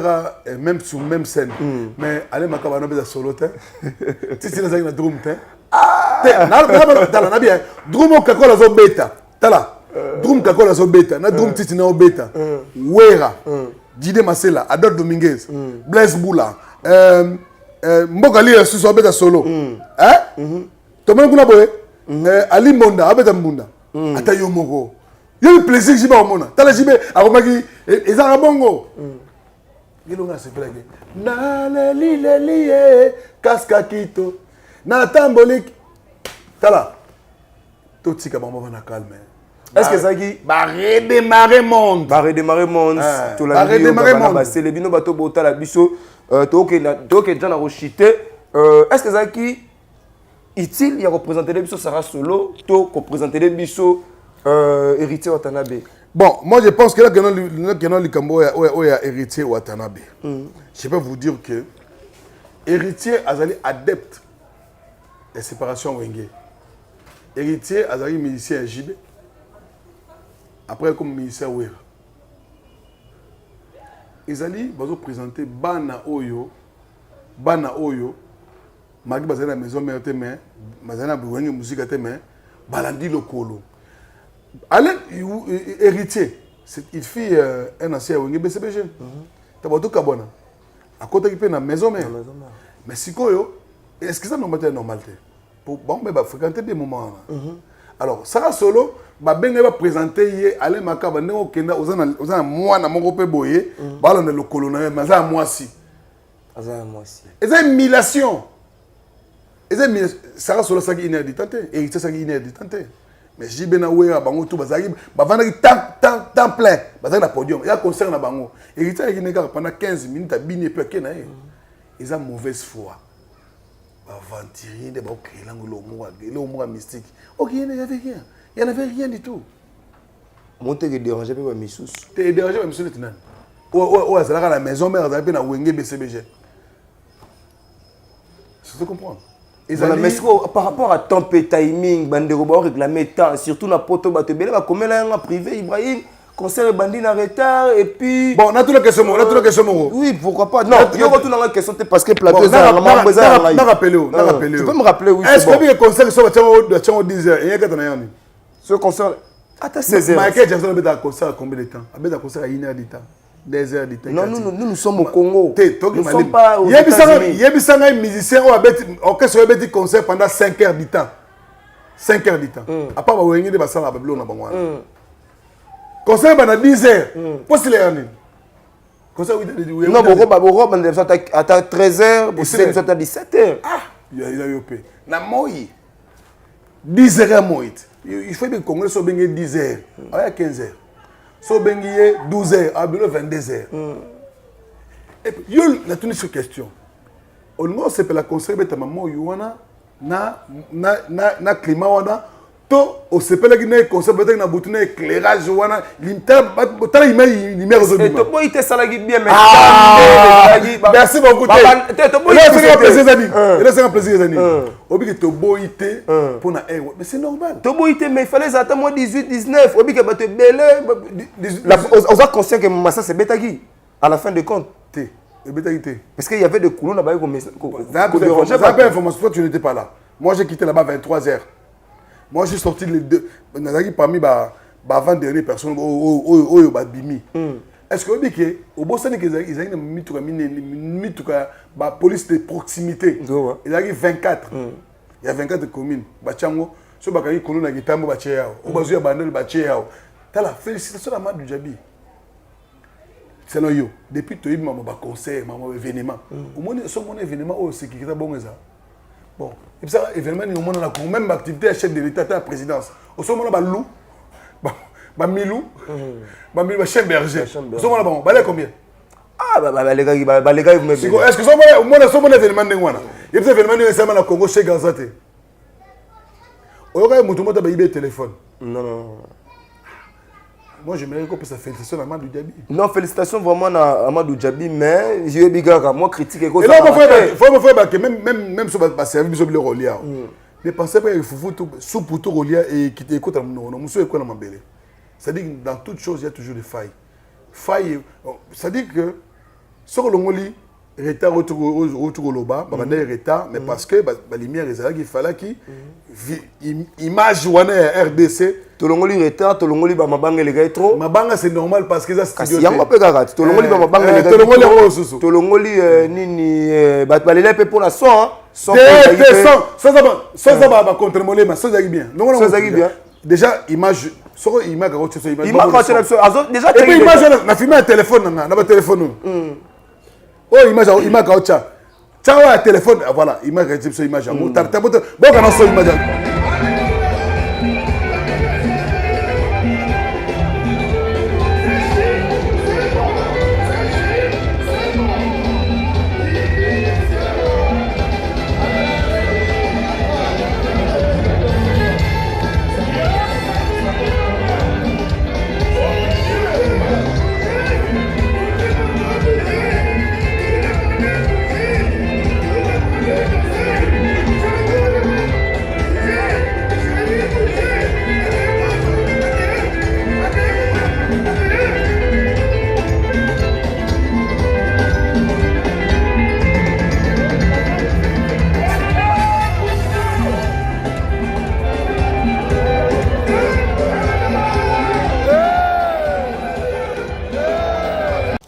même sur même scène. Mais allez makaba na beza solo te. Si c'est na drum te. Na bien. Drum kakola zo beta. Tala. Drum kakola zo beta. Na drum titi na beta. Wera. Dide Masela, Adol Dominguez, Blaise Boula. Mboka li su so beta solo. Hein? Tomana kuna boye. Ali Monda, abeta Mbunda. Ata yo moko. Yo plaisir que jiba omona. Tala jibe akomaki ezaka bongo. Ngilonga se plage. Na leli kaska kito. Na tambolik. Tala. Totika bango na calme. Est-ce que ça qui redémarrer monde. Redémarrer monde. Tout la vie. C'est le bino bato bota la biso. Toke déjà na rochité. Est-ce que ça qui utile, il y a représenté les biso Sarah Solo, to représenter les biso héritier Watanabe. Bon, moi je pense que là que non Likambo est héritier Watanabe. Je peux vous dire que héritier azali adepte de séparation Wenge. Héritier azali musicien JB. Après comme musicien Wera. Ezali bazo présenter bana oyo Magi bazana maison mère te mais bazana buwengi musique te mais balandi lokolo. Allez héritier, il fit un ancien wengi BCBG. Tabato kabona. À côté qui peut na maison mère. Mais sikoyo, est-ce que ça normal te? Pour bon mais ba fréquenter des moments. Alors Sarah Solo ba benga ba présenter yé aller makaba ndeko kenda ozana mwana moko pe boye bala na lokolo na maza mwasi. Azana mwasi. Eza émulation. Sarah Solo saki inéditante, héritier saki inéditante. Mais Jibena Wera bango tout bazaki bavandaki temps plein, bazaki na podium, il y a concert na bango. Héritier qui neka pendant 15 minutes à bini pe ke na ye. Ils ont mauvaise foi. Aventurier de ba créer l'homme mystique. OK, il n'y avait rien. Il n'y avait rien du tout. Monter que déranger pe ba missus. T'es dérangé ba missus tinan. Oh, ça la maison mère azaki na Wenge BCBG. Je te comprends. Voilà, mais par rapport à temps et timing, Bandero va réclamer temps, surtout dans Poto Batebele, va comme là en privé, Ibrahim, concert Bandi en retard, et puis. Bon, on a tout la question, Oui, pourquoi pas. Non, il y a tout dans la question, parce que plateau, tu peux me rappeler, oui. Est-ce que le concert soit à 10 heures? Il y a ce concert, à 16 heures. Michael Jackson a un concert à combien de temps? Il a un concert à 1 heure de temps. Des heures de temps. Non, nous sommes au Congo. Nous ne sommes pas aux États-Unis. Il y a un musicien qui a un concert pendant 5 heures de temps. 5 heures de temps. À part que vous avez un concert à concert pendant 10 heures. Pourquoi c'est les concert non, vous à 13 heures, vous êtes à 17 heures. Ah, il y a eu peu. Na moi 10 heures à moi. Il faut que le Congrès soit 10 heures. Il y a 15 heures. So bengiye 12 heures, à 22 heures. Et puis, il y a une question. On sait que la conseil de maman Yuana na climat wana to on sait que le conseil de na boutina éclairage wana l'inter tala imay lumière zo bima. To boy te salagi bien mais merci beaucoup. To boy c'est un plaisir zani. C'est un plaisir zani. Obi que to boy te pour na mais c'est normal. To boy te mais il fallait attendre 18 19 obi que ba te belé on a conscient que Massa c'est Betagi à la fin de compte. Parce qu'il y avait des coulons là-bas qui dérangeaient pas. Information, toi tu n'étais pas là. Moi j'ai quitté là-bas 23h. Moi j'ai sorti les deux. Parmi avant-dernière personne, Bimi. Est-ce que vous dites que au Boston, ils ont mis la police de proximité. Il y a 24. Il y a 24 communes. Bachango, ce bakari kono na gitambo bacheyao. Obazu ya bandel bacheyao. Tala félicitations à Madou Djabi. C'est non yo. Depuis que tu as eu un concert, un événement, au moins, ce mon événement, c'est qui est bon. Bon, et puis ça, événement, il y a même activité à chef de l'État, à la présidence. Au moment où loup, Bamilou, Bamilou, Berger. Vous avez balé combien? Ah, les gars, vous me est-ce que vous avez un événement de Wana? Il y a un événement de Congo chez Gazate. Vous avez un téléphone? Non. Moi, j'aimerais qu'on puisse féliciter Amadou Diaby. Non, félicitations vraiment à Amadou Diaby, mais je vais dire moi critique et là, il faut que même si on service de relier, ne pensez pas qu'il faut sous pour tout relier et quitter écoute à mon c'est-à-dire que dans toute chose, il y a toujours des failles. C'est-à-dire que sur le Moli, retard autour au bas, retard, mais parce que la lumière il fallait qu'il image RDC. Tout le monde retard, tout le monde mabanga les gars trop. Mabanga c'est normal parce que ça studio. Yamba pe garat. Tout le monde mabanga les gars. Tout le monde tout le monde nini les pe pour la son hein. Ça va contre molé mais ça bien. Ça bien. Déjà image sur image déjà et puis image na filmé un téléphone na téléphone. Oh image ciao à téléphone voilà image réception image bon kana so image.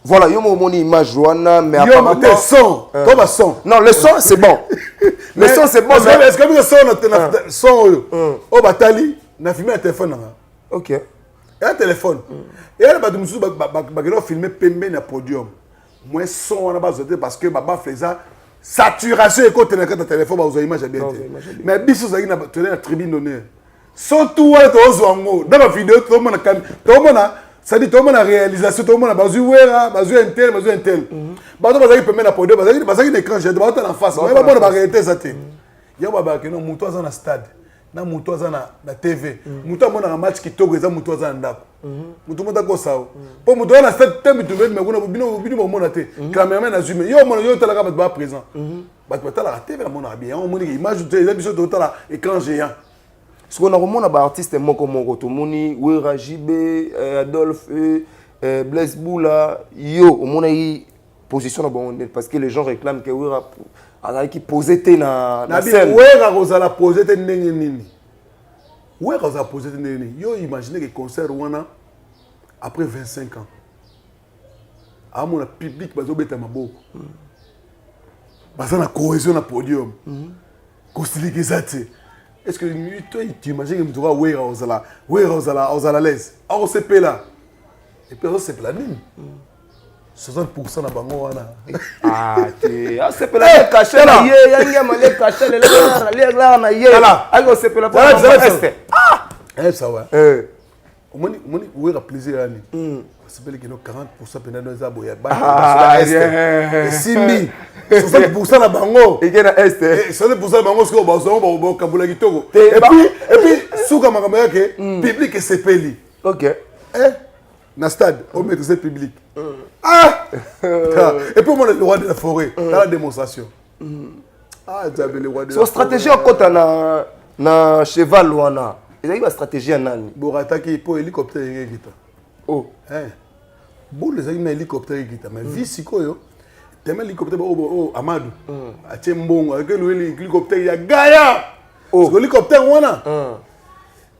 Voilà, il y a mon image, mais apparemment... son. Non, le son, c'est bon. Le son, c'est bon, mais... Est-ce que le son, au Batali, on a filmé un téléphone. Ok. Et un téléphone. Et là, on a filmé Pembe dans le podium. Moi, son, on a besoin parce que Baba faisait saturation et quand on a un téléphone, on a une image bien. Mais Bissou, on a une tribune d'honneur. Son tout, on a dans la vidéo, tout le monde a... Ça dit tout le monde a réalisation, tout le monde a besoin un tel. Bah tu vas permettre la podium, parce que l'écran j'ai devant en face. Mais pas de réalité ça té. Il y a ba que non muto za na stade, na muto za na TV. Muto mona na match qui togo za muto za ndako. Muto mota ko sao. Po muto na stade tembi tu mais kuna bino mona té. Cameraman na zoom. Yo mona yo tala ka ba présent. Ba tu tala la TV na mona bien. On mona image tu les biso to tala écran géant. Ce qu'on a remonté à artiste moko tout le monde Wera Jibé, Adolphe, Blaise Boula, yo au monde y position parce que les gens réclament que Wera qui posait na scène. Wera Rosala posé te nini. Wera Rosala posé te nini. Yo imaginez que concert wana après 25 ans. À mon public bazo beta maboko. Baza na cohésion na podium. Kostili zate. Est-ce que toi, tu imagines que tu vas Wera Rosala l'aise. On se paie là. Et puis on se paie la nuit. 60% na bango wana. Ah, c'est pas la caché là. Il y a mal caché là na yé. Alors c'est pas la est. Ah, ça va. Moni Wera plaisir ani. C'est pas que 40% pendant nos aboya. Ah, Simbi. 60% na bango. Et na est. 60% na bango ce que bazo kabula kitoko. Et puis souka makambo yake public et sepeli. OK. Na stade, on met ce public. Ah! Et puis, on est le roi de la forêt, dans la démonstration. Ah, tu as le roi de la forêt. Son stratégie, quand on a un cheval, il y a une stratégie. Pour attaquer, pour hélicoptère, il y a oh. Bon, les amis, hélicoptère, il y a mais vie, si quoi, tellement hélicoptère, Amadou, à Tchembon, avec l'hélicoptère, il y a Gaïa. Parce que l'hélicoptère, on a.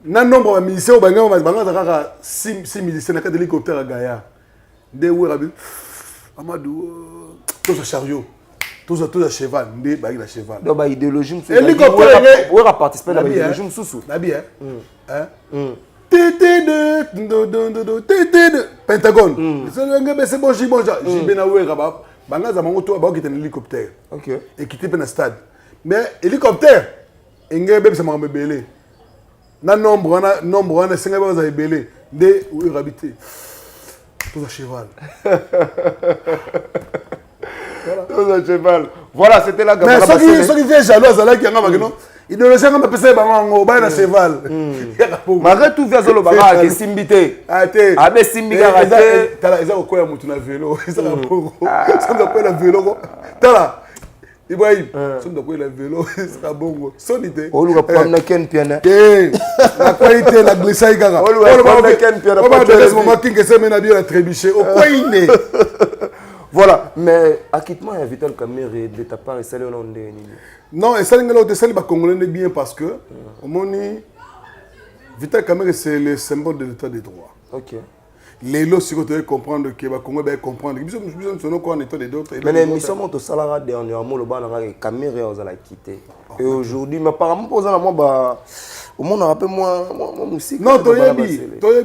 Na nombre de miliciens au Bangama, Bangama, 6 miliciens dans l'hélicoptère à Gaïa. Des Werabi, Amadou, tous à chariot, tous à cheval, des bagues à cheval. Donc, l'idéologie, l'hélicoptère, on va participer à l'idéologie, sous. Nabi, Pentagone. C'est bon, j'ai bon, j'ai bien avoué, Bangama, Mangoto, qui est un hélicoptère. Ok. Et qui était dans le stade. Mais hélicoptère, il y a un peu de belé. Na nombre on a 5 ans à belé. Nde où il habité. Tout à cheval. Tout à cheval. Voilà, c'était la mais ceux qui viennent jaloux, ça là qui en a non. Il ne le sait pas passer bango, ba na cheval. Malgré tout via zolo baba ke simbité. Ate. Abe simbiga raté. Tala eza ko ya mutu na vélo. Eza na bongo. Ça me rappelle le vélo. Tala. Ibrahim, ça me rappelle le vélo, c'est bongo. Sonité. O luka prendre ken piana. Eh. La qualité la glissa igara. O luka prendre ken piana. On va te laisser moment king que c'est mena bien la trébucher. Au quoi il est. Voilà, mais acquittement il y a Vital Kamerhe de ta part et salut au nom de non, et ça les Congolais bien parce que au moni Vital Kamerhe c'est le symbole de l'état de droit. OK. Les lots si vous devez comprendre que les Congolais comprendre. Ils sont encore en état de droit. Mais les missions montent au salaire dernièrement le bas na Kamerhe on a quitté. Et aujourd'hui mais apparemment posant moi bah au monde rappelle moi musique. Non, toyebi.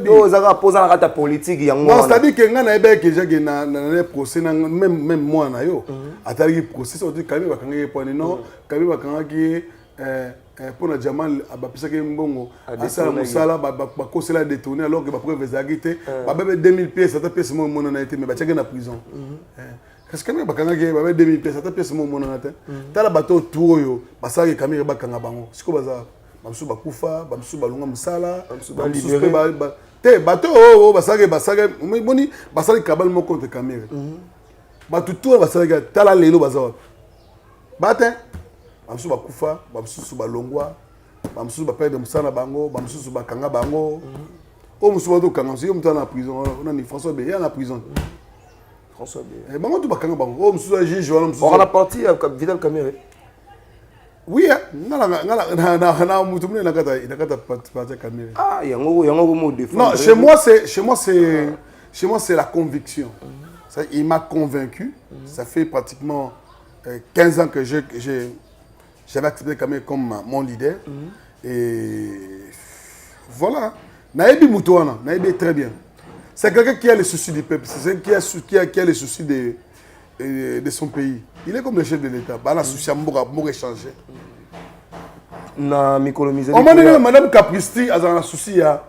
Yo zaka posant la politique yango. Non, c'est-à-dire que ngana ebe que j'ai na procès même moi na yo. Atali procès on dit Kamerhe bakanga point non, Kamerhe bakanga qui pour na Jamal abapisa ke mbongo asala musala bakosela détourner alors que ba preuve ezagité ba bebe 2000 pièces ça pièce mo na été mais ba tcheke na prison. Parce que Kamerhe bakanga ke ba 2000 pièces ça pièce mo na té. Tala bato tour yo basala ke Kamerhe bakanga bango. Siko baza bamsu bakufa bamsu balunga musala bamsu te bato basage moni basale kabal mo contre Kamerhe bato tout basale tala lelo bazawa bate bamsu bakufa bamsu balongwa bamsu baperde musala bango bamsu bakanga bango o musu bato kanga yo mutana na prison on a ni François Beya na prison François Beya bango to bakanga bango o musu juge wala musu on a parti Vital Kamerhe. Oui, na mutu mune nakata parti Kamerhe. Ah, yango mo défendre. Non, chez moi c'est la conviction. Ça, il m'a convaincu. Ça fait pratiquement 15 ans que j'avais accepté Kamerhe comme mon leader. Et voilà. Naïbi Moutouana, Naïbi est très bien. C'est quelqu'un qui a les soucis du peuple, c'est quelqu'un qui a les soucis de son pays. Il est comme le chef de l'État. Il a souci à m'avoir échangé. Na mikolomisé. On m'a dit que Madame Capristi a un souci à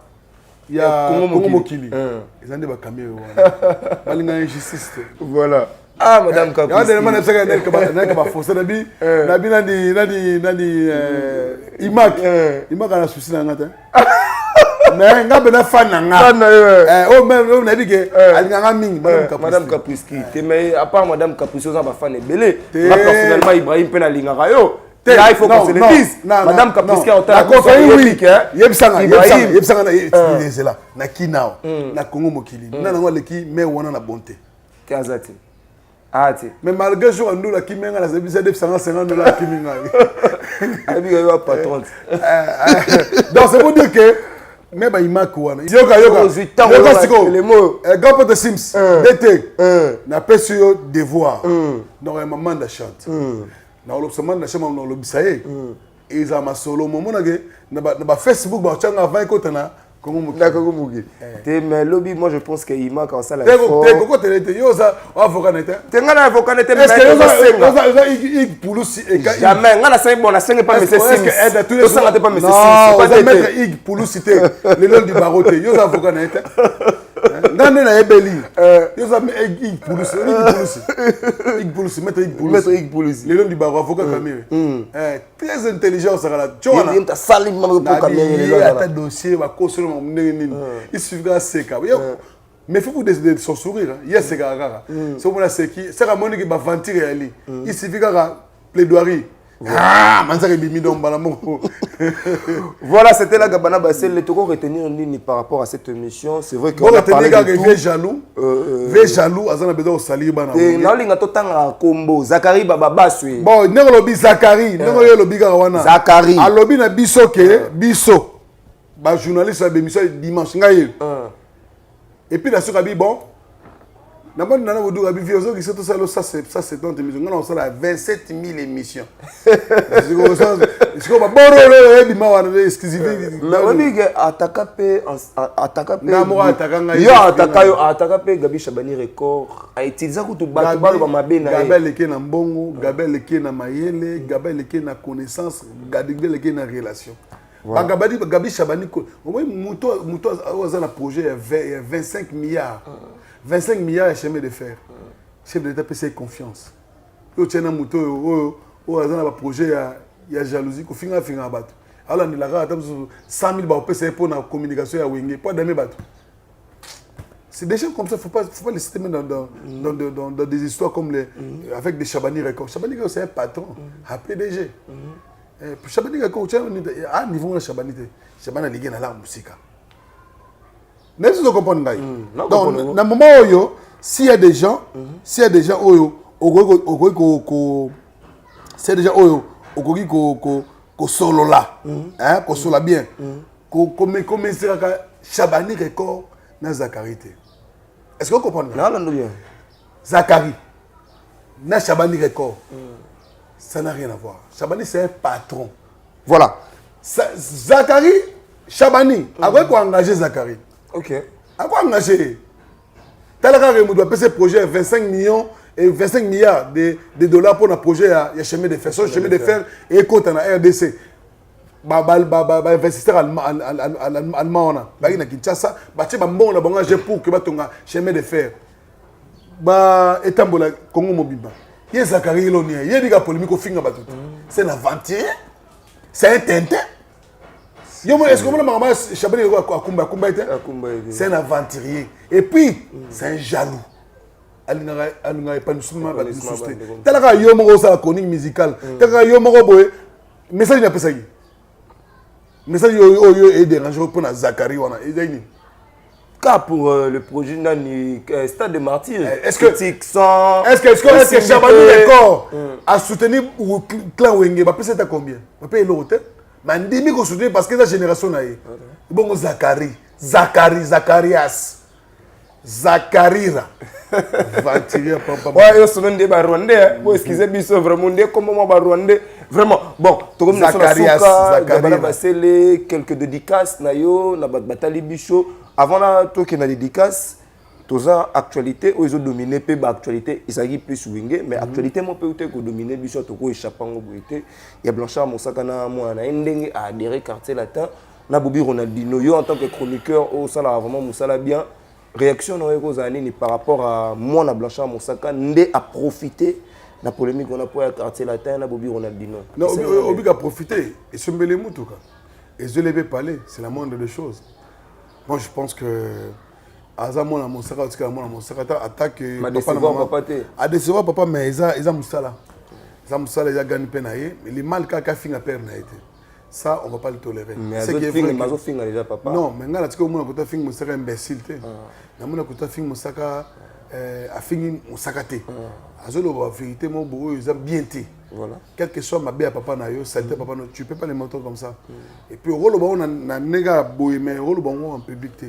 Congo Mokili. Ils ont dit que Kamerhe. Il y a une injustice. Voilà. Ah, Madame Capristi. Il y a un forcé. Imak a un souci. Mais nga bena fan nga même na dit que alinganga mingi Madame Capristi mais à part Madame Capristi on va fan belé moi personnellement Ibrahim pe na lingaka yo là il faut qu'on se le dise Madame Capristi a d'accord oui yebsanga c'est là na kinao na Congo Mokili na ngo leki mais wana na bonté kazati ati mais malgré jour ndo la kimenga na zebisa $150 kimenga abi yo patron donc c'est pour dire que mais bah il m'a quoi yoka les mots gapo de Sims d'été na pesio devoir donc un moment de chante na l'observation de chante na l'obsaye et ça m'a solo moment na ba Facebook ba changa avant kotana Congo Mugi te mais lobby moi je pense que il m'a quand ça la koko te yo ça avocat n'était te ngana avocat n'était est-ce que yo pulusi jamais ngana c'est bon na 5 pas mais c'est tout ça n'était pas mais c'est mettre ig pulusi te le long du barote yo avocat n'était ngane na ebeli yo ça ig pulusi mettre ig pulusi le long du barote avocat Kamerhe très intelligent ça là tu vois il t'a sali pour Kamerhe il a ta dossier va construire mon nini il suffira seka mais il faut de son sourire il y a seka rara c'est pour la seki c'est comme on qui va ventir ali il suffira plaidoirie voilà, c'était la Gabana Bassel. Les Togo retenir une ligne par rapport à cette émission. C'est vrai qu'on a parlé de tout. Jaloux, jaloux, azana besoin au salir bana. Et là, il y a tout un combo. Zachary Baba Basui. Bon, n'est lobby Zachary, n'est lobby Gawana. Zachary. A lobby na biso ke biso. Ba journaliste a émission dimanche ngaye. Et puis la suite bon. D'abord, nous avons dit que ça c'est dans émission. Nous avons 27 000 émissions. C'est comme Gabi Chabani record a utilisé Gabel qui na mbongo, Gabel qui na mayele, Gabel qui na connaissance, Gabel qui na relation. Gabi Chabani, Mouto a un projet à 25 milliards. 25 milliards de chemin de fer. Chef de l'État PC confiance. Il y a un Mouto, un projet, il y a jalousie, il y a un bateau. Alors, il y a 100 000 PC pour la communication à Wenge, pas d'aimer bateau. C'est des gens comme ça, il ne faut pas les citer dans des histoires comme avec des Chabani Records. Chabani Records, c'est un patron, un PDG. Chabani Records, à un niveau de Chabani, Chabani a lié dans la musique. Vous comprenez? Donc, dans le moment où s'il y a des gens, s'il y a des gens qui solo là, qui solo bien, comme Chabani Records dans Zakari. Est-ce que vous comprenez? Non, bien. Zakari, dans Chabani Records, ça n'a rien à voir. Chabani, c'est un patron. Voilà. Zakari, Chabani, avec quoi engager Zakari? Ok. À quoi engager? Talaka doit payer ce projet 25 millions et 25 milliards de dollars pour un projet à chemin de fer. Ce chemin de fer est côté en RDC. Investisseur allemand, il a Kinshasa, il a bon engagé pour que le chemin de fer. Etambola Congo Mobimba. Il y a Zakari Ilonia, il y a des polémiques au finger. C'est un aventurier, c'est un tintin. Est-ce que maman Chabani c'est un aventurier. Et puis, c'est un jaloux. Il n'a pas de soutien. Il a un chronique musicale. Il a un message n'a pas ça. Message est dérangé pour Zakari. Cas pour le projet Stade de Martyrs. Est-ce que Chabani Records a soutenu ou clan Wenge va payer combien? Va payer l'hôtel. Mais on dit que soutenu parce que la génération a eu. Bon Zacharias. Zakarira. Va tirer papa. Ouais, ils sont des Rwandais. Bon, excusez moi vraiment des comment Rwandais. Vraiment. Bon, tout comme Zacharias, quelques dédicaces nayo na Batali Bicho avant la to que na dédicace. Tous en actualité, ils ont dominé peu actualité, ils sont plus wingé, mais actualité mon peut être que dominer biso to ko échappant au beauté. Il y a Blanchard Moussaka na moi na ndenge a adhéré quartier latin, na Bobi Ronaldinho yo en tant que chroniqueur au sala vraiment Moussala bien. Réaction na ko zani par rapport à moi na Blanchard Moussaka ndé a profiter la polémique on a pour quartier latin na Bobi Ronaldinho. Non, Obi a profité et se mêler mutuka. Et je l'avais parlé, c'est la moindre des choses. Moi je pense que Azamon a mon secrétaire attaque a décevoir papa mais ils ont moussala. Ils ont moussala ils ont gagné penaï mais les mal qu'a fait na père naïté. Ça on va pas le tolérer. C'est que mazo finga déjà papa. Non, mais ngala tiko mona kota finga moussaka imbécile té. Na mona kota finga moussaka a fingi moussaka té. Azolo la vérité mon beau ils ont bien té. Voilà. Quel que soit ma belle papa na yo, saleté papa no, tu peux pas les monter comme ça. Et puis rôle bon na nega boy mais rôle bon en public.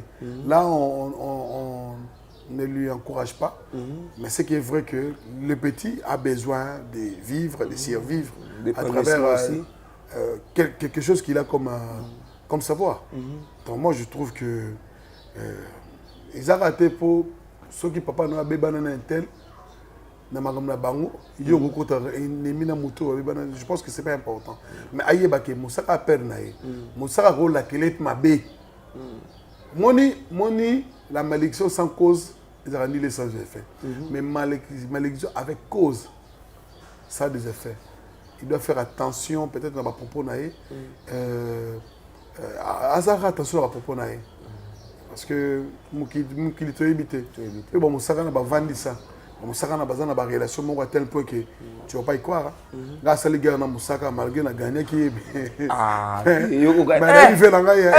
Là on ne lui encourage pas. Mais c'est qui est vrai que le petit a besoin de vivre, de survivre à travers aussi quelque chose qu'il a comme savoir. Donc moi je trouve que ils ont raté pour ceux qui papa n'a pas un tel. Je pense que ce n'est pas important. Mais aïe Moussaka a perdu. Moussaka a la kelette ma bé. Moni, la malédiction sans cause, ils ont rendu les sans effet. Mais malédiction avec cause, ça a des effets. Il doit faire attention, peut-être dans ma propos. Attention à ma propos. Parce que qu'il te évité. Et bon, Moussaka n'a pas vendu ça. Moussaka a besoin de relation à tel point que tu ne vas pas y croire. Grâce à l'égard de Moussaka, malgré la gagné qui est. Ah, il fait la gagne.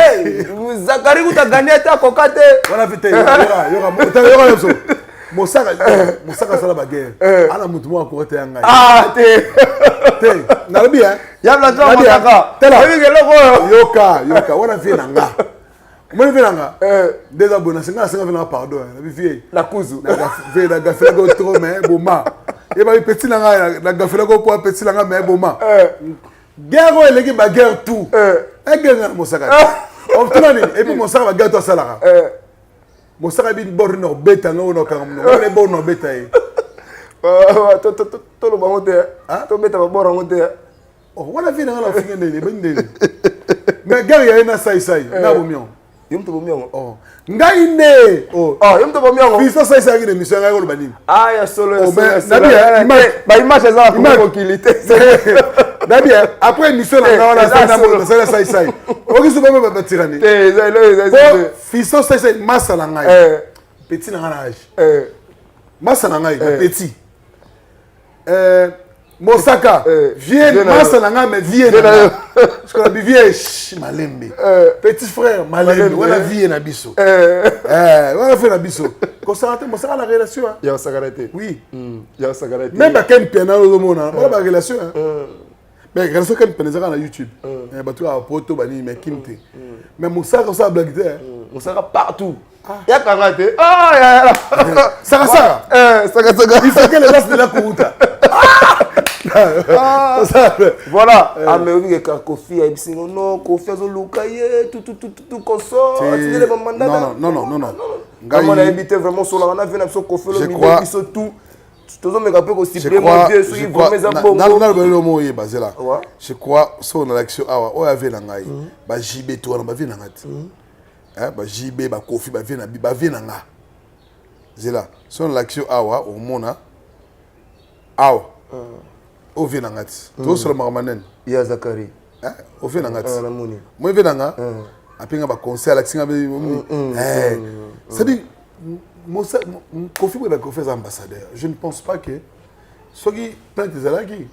Zakari, tu as gagné ta cocotte. Voilà, vite. Moussaka, c'est la bagarre. Ah, la mouton a couru à un gars. Ah, t'es. N'a bien. Il y a la joie de Yoka, voilà, fait un gars. Moi, je vais des abonnés, c'est un pardon. La cousu. La gaffe go trop, mais bon, et bien, petit la gaffe go pour petit la mais bon, guerre, les gars, guerre tout. Et guerre, mon sac. Et puis, mon sac va gâter ça là. Mon sac a bien borno, bêta, non, non, on est borno, bêta. Tout le monde, hein? Tout le monde va boire en monter. Oh, on a vu dans la fin de l'année. Mais gars, il y a un saïsaï. Na bomion. Yom to bomion. Oh. Ngai ne. Oh, yom to bomion. Fils saïsaï qui émission ngai ko bani. Ah, ya solo ya solo. Ba image ça pour tranquillité. Dabi après émission na saïsaï. Oki so ba ba tirani. Fils saïsaï masala ngai. Petit na âge. Masala ngai petit. Mosaka, viens, Massananga, mais viens. Parce que la vieux Malembe. Petit frère, Malembe. On a vie na biso. On a fait na biso. Concentré, Mosaka la relation. Il y a sagarité. Oui. Il y a sagarité. Même à quel piano au monde, on a la relation. Mais relation quel piano na YouTube. Mais bah tu as poto bani mais kimte. Mais Mosaka ça blague. Mosaka partout. Il y a karaté. Ah, il y a. Saka. Il faut que les gens de la Kourouta. Voilà. Ah mais oui que Kofi a dit non, Kofi a zolukaye tout consort. Non. Comment on a habité vraiment sur la on a vu sur Kofi le milieu qui sont tout. Tout me rappelle aussi vraiment Dieu sur il va mes abos. Le mot est basé là. Je crois sur l'action ah on avait la ngai. Ba JB to na ba vi na ngati. Ba JB ba Kofi ba vi na nga. Zela. Sur l'action awa au mona. Awa. Au Vinangati. Tout sur le Marmanen. Il y a Zakari. Au Vinangati. Moi, Vinanga. Après, on va conseiller à l'action. C'est-à-dire, Kofi est un ambassadeur. Je ne pense pas que. Ceux qui plaintent des alaki,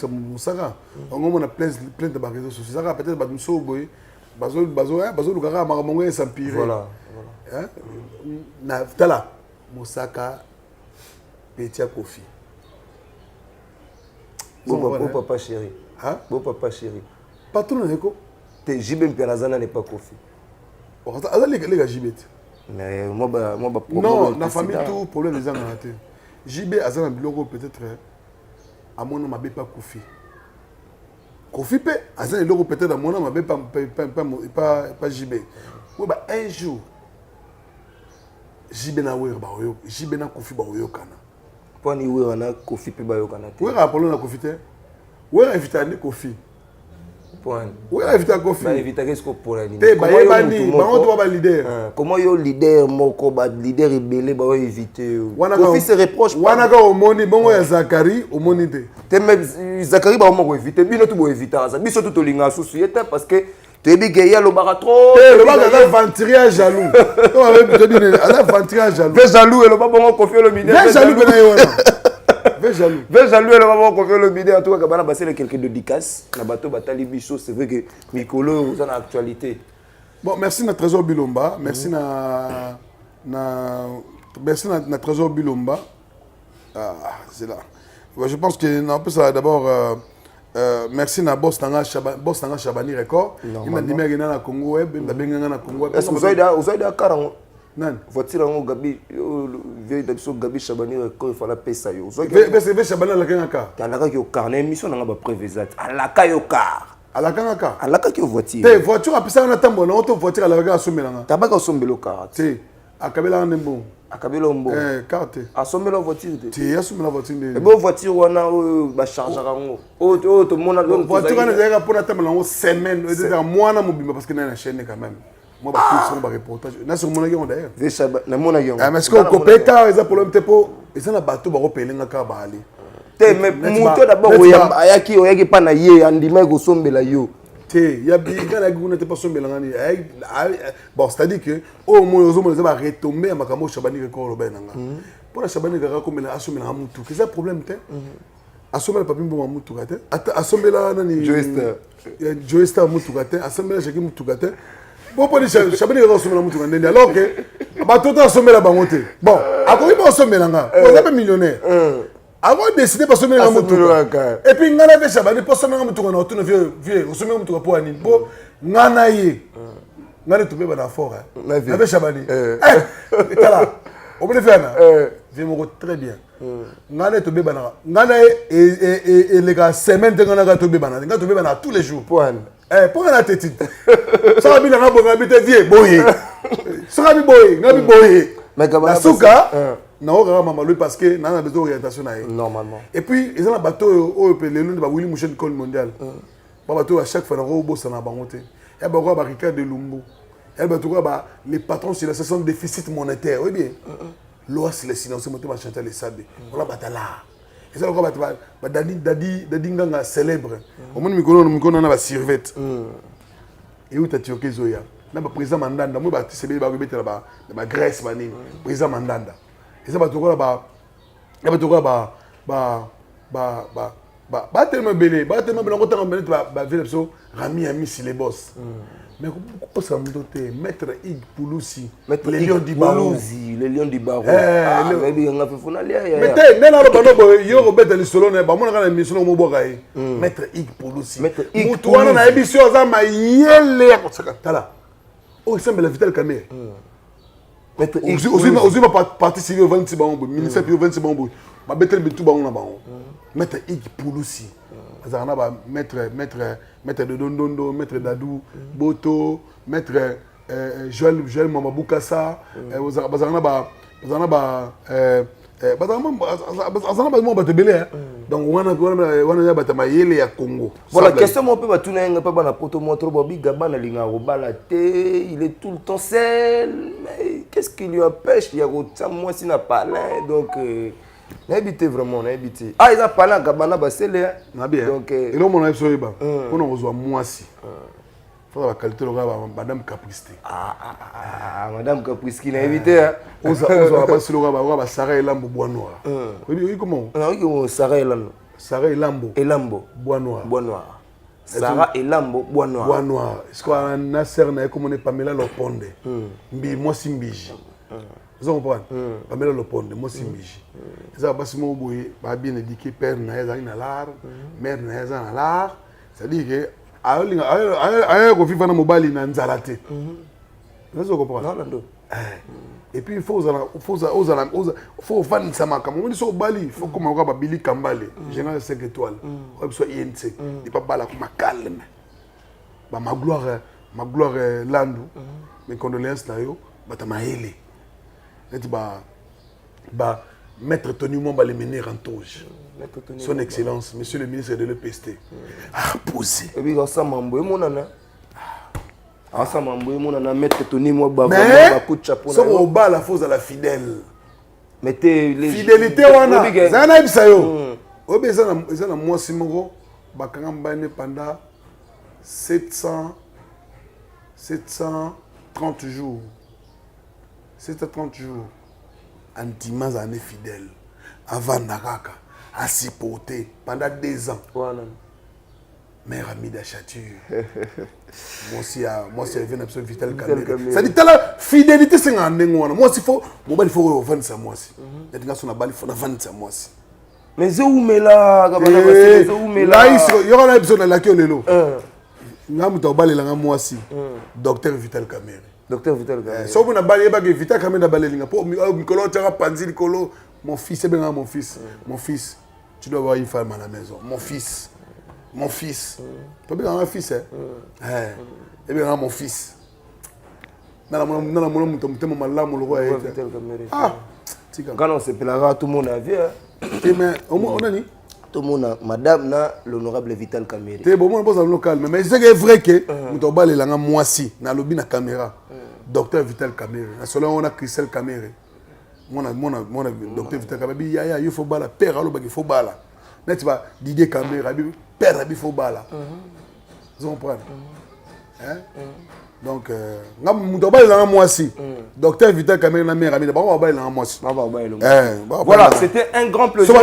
Moussaka, on a plein de réseaux sociaux. Peut-être que Mousso Boy, Bazo Lugara, Maramongo s'empirer. Voilà. Tala, Moussaka, Petia Kofi. Beau papa chéri. Hein? Beau papa chéri. Patron Neko. T'es JB Mpianazana n'est pas Kofi. Les gars JB. Mais moi non, la famille tout problème les gens ont raté. JB Azana Biloko peut-être à mon nom m'appelle pas Kofi. Kofi pe Azana Biloko peut-être à mon nom m'appelle pas JB. Oui bah un jour JB na wer ba oyo JB na Kofi ba oyo kana. Poni wer na Kofi pe ba oyo kana. Wer apollo na Kofi te. Wer invité à Kofi. Point. Oui, invité à Kofi. Bah invité qu'est-ce qu'on pour la ligne. Leader. Comment yo leader moko ba leader rebelle ba éviter. Kofi se reproche pas. Wana ka omoni bongo ya Zakari omoni te. Te même Zakari ba moko éviter. Bino tout bo éviter ça. Biso tout olinga susu yeta parce que tu es bigaya le bara trop. Le bara ventrier jaloux. On avait dit ala ventrier jaloux. Ve jaloux et le ba bongo Kofi le midi. Ve jaloux bena yo. Ve jaloux et le moment qu'on fait le midi en tout cas on a passé quelques dédicaces na bateau batali biso c'est vrai que Mikolo vous en actualité. Bon merci na Trésor Bilomba, merci merci na Trésor Bilomba. Ah c'est là. Je pense que on peut ça d'abord merci na boss tanga Chabani Record. Il m'a dit mais na Congo web, na benga na Congo web. Est-ce que vous avez d'accord non. Voiture en Gabi, vieille d'absolu Gabi Chabani Record, il faut la payer ça. Ve Chabani la kanga. Tu as la qui au car, émission n'a pas prévisé. À la caille au car. À la kanga. À la caille voiture. Te voiture a pisa na tambo na auto voiture à la kanga somelanga. Tabaka sombelo car. Te akabela ndembo. Akabela mbo. Carte. A sombelo voiture. Te ya sombela voiture. Et bon voiture wana ba charger ngo. Oh to mona don voiture na zeka pour na tambo na semaine, c'est mois na mobimba parce que na chaîne quand même. Moi je suis un reportage na sur mon agent d'ailleurs na mon agent mais est-ce qu'on copie car ils a problème te po ils sont na bateau ba repelenga ka ba ali te mais muto d'abord oyaki pa na ye andima ko sombela yo te ya bi kana ki n'était pas sombela ngani bon c'est-à-dire que au moins aux hommes va retomber makambo Chabani Record benanga pour la Chabani Record comme la sombela mutu que ça problème te asomela papi mbo mutu kate asomela nani Joester mutu kate asomela chaki mutu kate. Bon, pour les Chabani Record sont là, alors que Batoto sommet la banque. Bon, à quoi ils vont sommer là? Vous êtes millionnaire. Avant de décider de sommer la montre. Et puis, on a fait Chabani pour sommer la montre. On a tout vieux, on sommet la montre pour Annie. Bon, on a eu. On a tout fait dans fort. On a fait Chabani. Eh, là. On peut faire là. Je me retrouve très bien. On a tout fait dans. On a et les gars, semaine de on a tout fait dans. On a tout fait dans tous les jours. Pour la tête. Ça va bien la bonne habitude vieux boyé. Ça va bien boyé. Mais comme ça na ora maman lui parce que na besoin d'orientation normalement. Et puis ils ont un bateau au le nom de Willy Mouchen Col mondial. Ba bateau à chaque fois na ro bossa na bangote. Il y a beaucoup de Ricard de Lumbu. Il y a beaucoup les patrons sur la session de déficit monétaire. Oui, bien. L'OAS, les silencieux, moi, je chanter les sables. On a batala. Et ça, on a Dadi Nganga célèbre. Au moins, nous connaissons la survette. Et où tu as tué Zoya? Na ba président Mandanda, moi ba tisebe ba rebete la Grèce ba nini. Président Mandanda. Et ça ba tokola ba tellement belé, on t'a emmené ba vile so Rami ami si les boss. Mais pourquoi ça me doté maître Ig Pouloussi, les lions du Barou, les lions du Barou. Mais bien on a fait fonalia. Mais t'es nena lo bano yo robeta li solo na ba mo na mission mo boka yi. Maître Ig Pouloussi. Mutu wana na émission za ma yele ya kosaka tala. Oh, il semble la vitale caméra. Aussi ma partie civile au 26 bambou, ministère au 26 bambou. Ma bête le tout bambou na bambou. Maître Ig Pouloussi. Azarana ba maître de Dondondo, maître Dadou, Boto, maître Joël Mamabukasa. Azarana ba donc on a batama yele ya Congo. Voilà, question mon peu batuna nga pa bana poto mo trop bobi gabana linga robala té, il est tout le temps seul. Mais qu'est-ce qui lui empêche il y a autant moi si n'a pas là donc n'habité vraiment n'habité. Ah il a pas là gabana ba sele na bien. Donc et là mon avis ba on a reçoit moi si. Faut la qualité le gars madame Capriste. Madame Capriste qui n'a évité oza pas si le gars ba Sarah Elambo bois noir. Oui comment? Oui Sarah Elambo. Sarah Elambo. Elambo bois noir. Bois noir. Sarah Elambo bois noir. Bois noir. Est-ce qu'on Nasser na comme on est Pamela Loponde. Mbi moi simbiji. Vous comprenez? Pamela Loponde moi simbiji. Ça ba si mo boye ba bien éduqué père na eza na l'art, mère na eza na l'art. C'est-à-dire que ayo ko vivre na mobali na nzalate. Vous comprenez? Non. Et puis il faut vendre ça makambo. On dit so bali, il faut comme on va Billy Kambale, général 5 étoiles. On soit INC, il pas bala comme calme. Ba ma gloire landu. Mes condoléances na yo, ba ta maele. Net ba maître Tony Mwamba les mener en toge. Son excellence, monsieur le ministre de l'EPST. Ah posé. Et puis ça mambo monana. Ensemble, on a mettre Tony Mwamba coup de chapeau. Ça au bas la fausse à la fidèle. Mettez les fidélité wana. Zana ibisayo. Obe zana moi simoro bakanga mbane pendant 730 jours. 730 jours. Antimas année fidèle. Avant Naraka à supporter pendant 2 ans. Voilà. Mère amie d'Achature. Moi aussi, je viens absolument vital caméra. Ça dit, la fidélité, c'est un endroit. Moi aussi, il faut vendre ça, moi aussi. Il y a des gens qui font vendre ça, moi aussi. Mais c'est où, mais là, il y aura un épisode dans laquelle on est là. Moi aussi, docteur Vital Caméra. Docteur Vital Caméra. Si on a balayé Vital Caméra, mon fils, c'est bien mon fils. Mon fils, tu dois avoir une femme à la maison. Mon fils. Tu peux avoir un fils, hein? Eh bien, mon fils. Ah, quand on se plaiera, tout le monde a vu. Tout le monde a madame, l'honorable Vital Caméra. C'est bon, on local. Mais c'est vrai que nous avons les moi si, na lobby na caméra. Docteur Vital Caméra. Selon on a Christelle Caméra. Mon docteur Vital Caméra. Il faut bala. Père, il faut bala. N'est-ce pas? Didier Caméra. Père, il faut bala. Vous comprenez? Donc, docteur Vital Caméra, voilà, c'était un grand plaisir.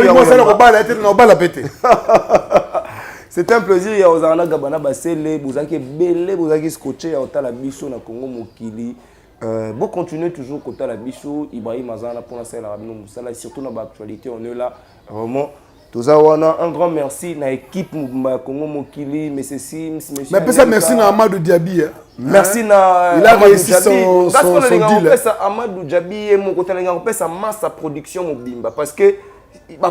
C'était un plaisir. Il y a Ozarana Gabana Basele, Bouzaki Bele, Bouzaki Scotché, Otala Bisso, na Congo Mokili. Bon, continuez toujours côté la Bisso, Ibrahim Azana pour la salle Rabino Moussala, surtout dans l'actualité, on est là vraiment. Un grand merci à l'équipe Congo Mokili, M. Sims, M. Mais ça, merci à Amadou Diaby. Merci à il a réussi son deal. Amadou Diaby et mon côté, on sa production Mobimba parce que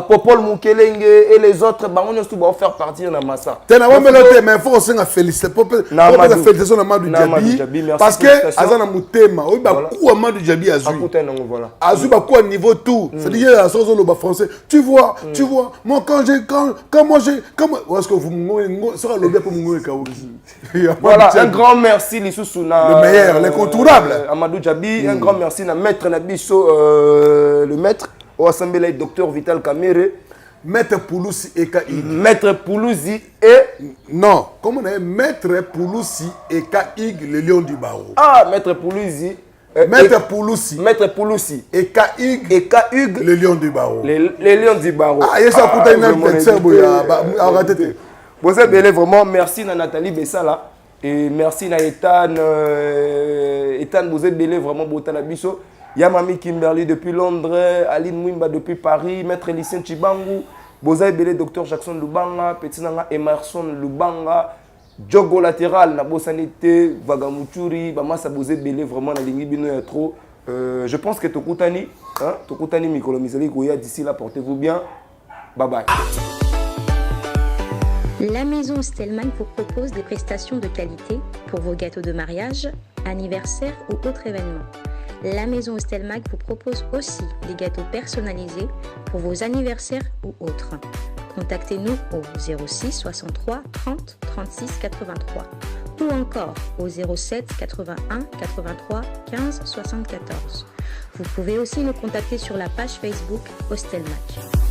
Popol Mukelenge et les autres, on va faire partir dans Massa. Mais il faut aussi féliciter. Félicitations à Amadou Djabi. Parce que Azan a Moutema, il y a Amadou Djabi à Azou. Azou, il y a niveau tout. C'est-à-dire, il y a français. Tu vois, moi, quand moi j'ai. Est-ce que vous sera le bien pour mon Voilà, un grand merci, le meilleur, l'incontournable. Amadou Djabi, un grand merci à Maître Nabiso, le maître. Au Assemblée, docteur Vital Kamere. Maître Pouloussi et Kaïg. Maître Pouloussi et... Non, comment on est Maître Pouloussi et Kaïg, le lion du barreau. Ah, Maître Pouloussi. Maître Pouloussi. Maître Pouloussi. Et Kaïg. Et Kaïg. Le lion du barreau. Les lions du barreau. Ah, il y a ça pour arrêtez. Vous avez vraiment merci à Nathalie Bessala. Et merci à Ethan. Ethan, vous avez vraiment beau à Bisso. Yamami Kimberly depuis Londres, Aline Mwimba depuis Paris, Maître Lucien Chibangu, Bozaï Belé, Dr Jackson Lubanga, Petit Nanga Emerson Lubanga, Djogo Latéral, Nabo Sanité, Vagamuchuri, Bamasa Bozé Belé, vraiment, la ligne Bino est trop. Je pense que Tokutani, Tokutani Mikolo Mizali Goya, d'ici là, portez-vous bien. Bye bye. La maison Stelman vous propose des prestations de qualité pour vos gâteaux de mariage, anniversaire ou autres événements. La maison Stelmag vous propose aussi des gâteaux personnalisés pour vos anniversaires ou autres. Contactez-nous au 06 63 30 36 83 ou encore au 07 81 83 15 74. Vous pouvez aussi nous contacter sur la page Facebook Hostelmag.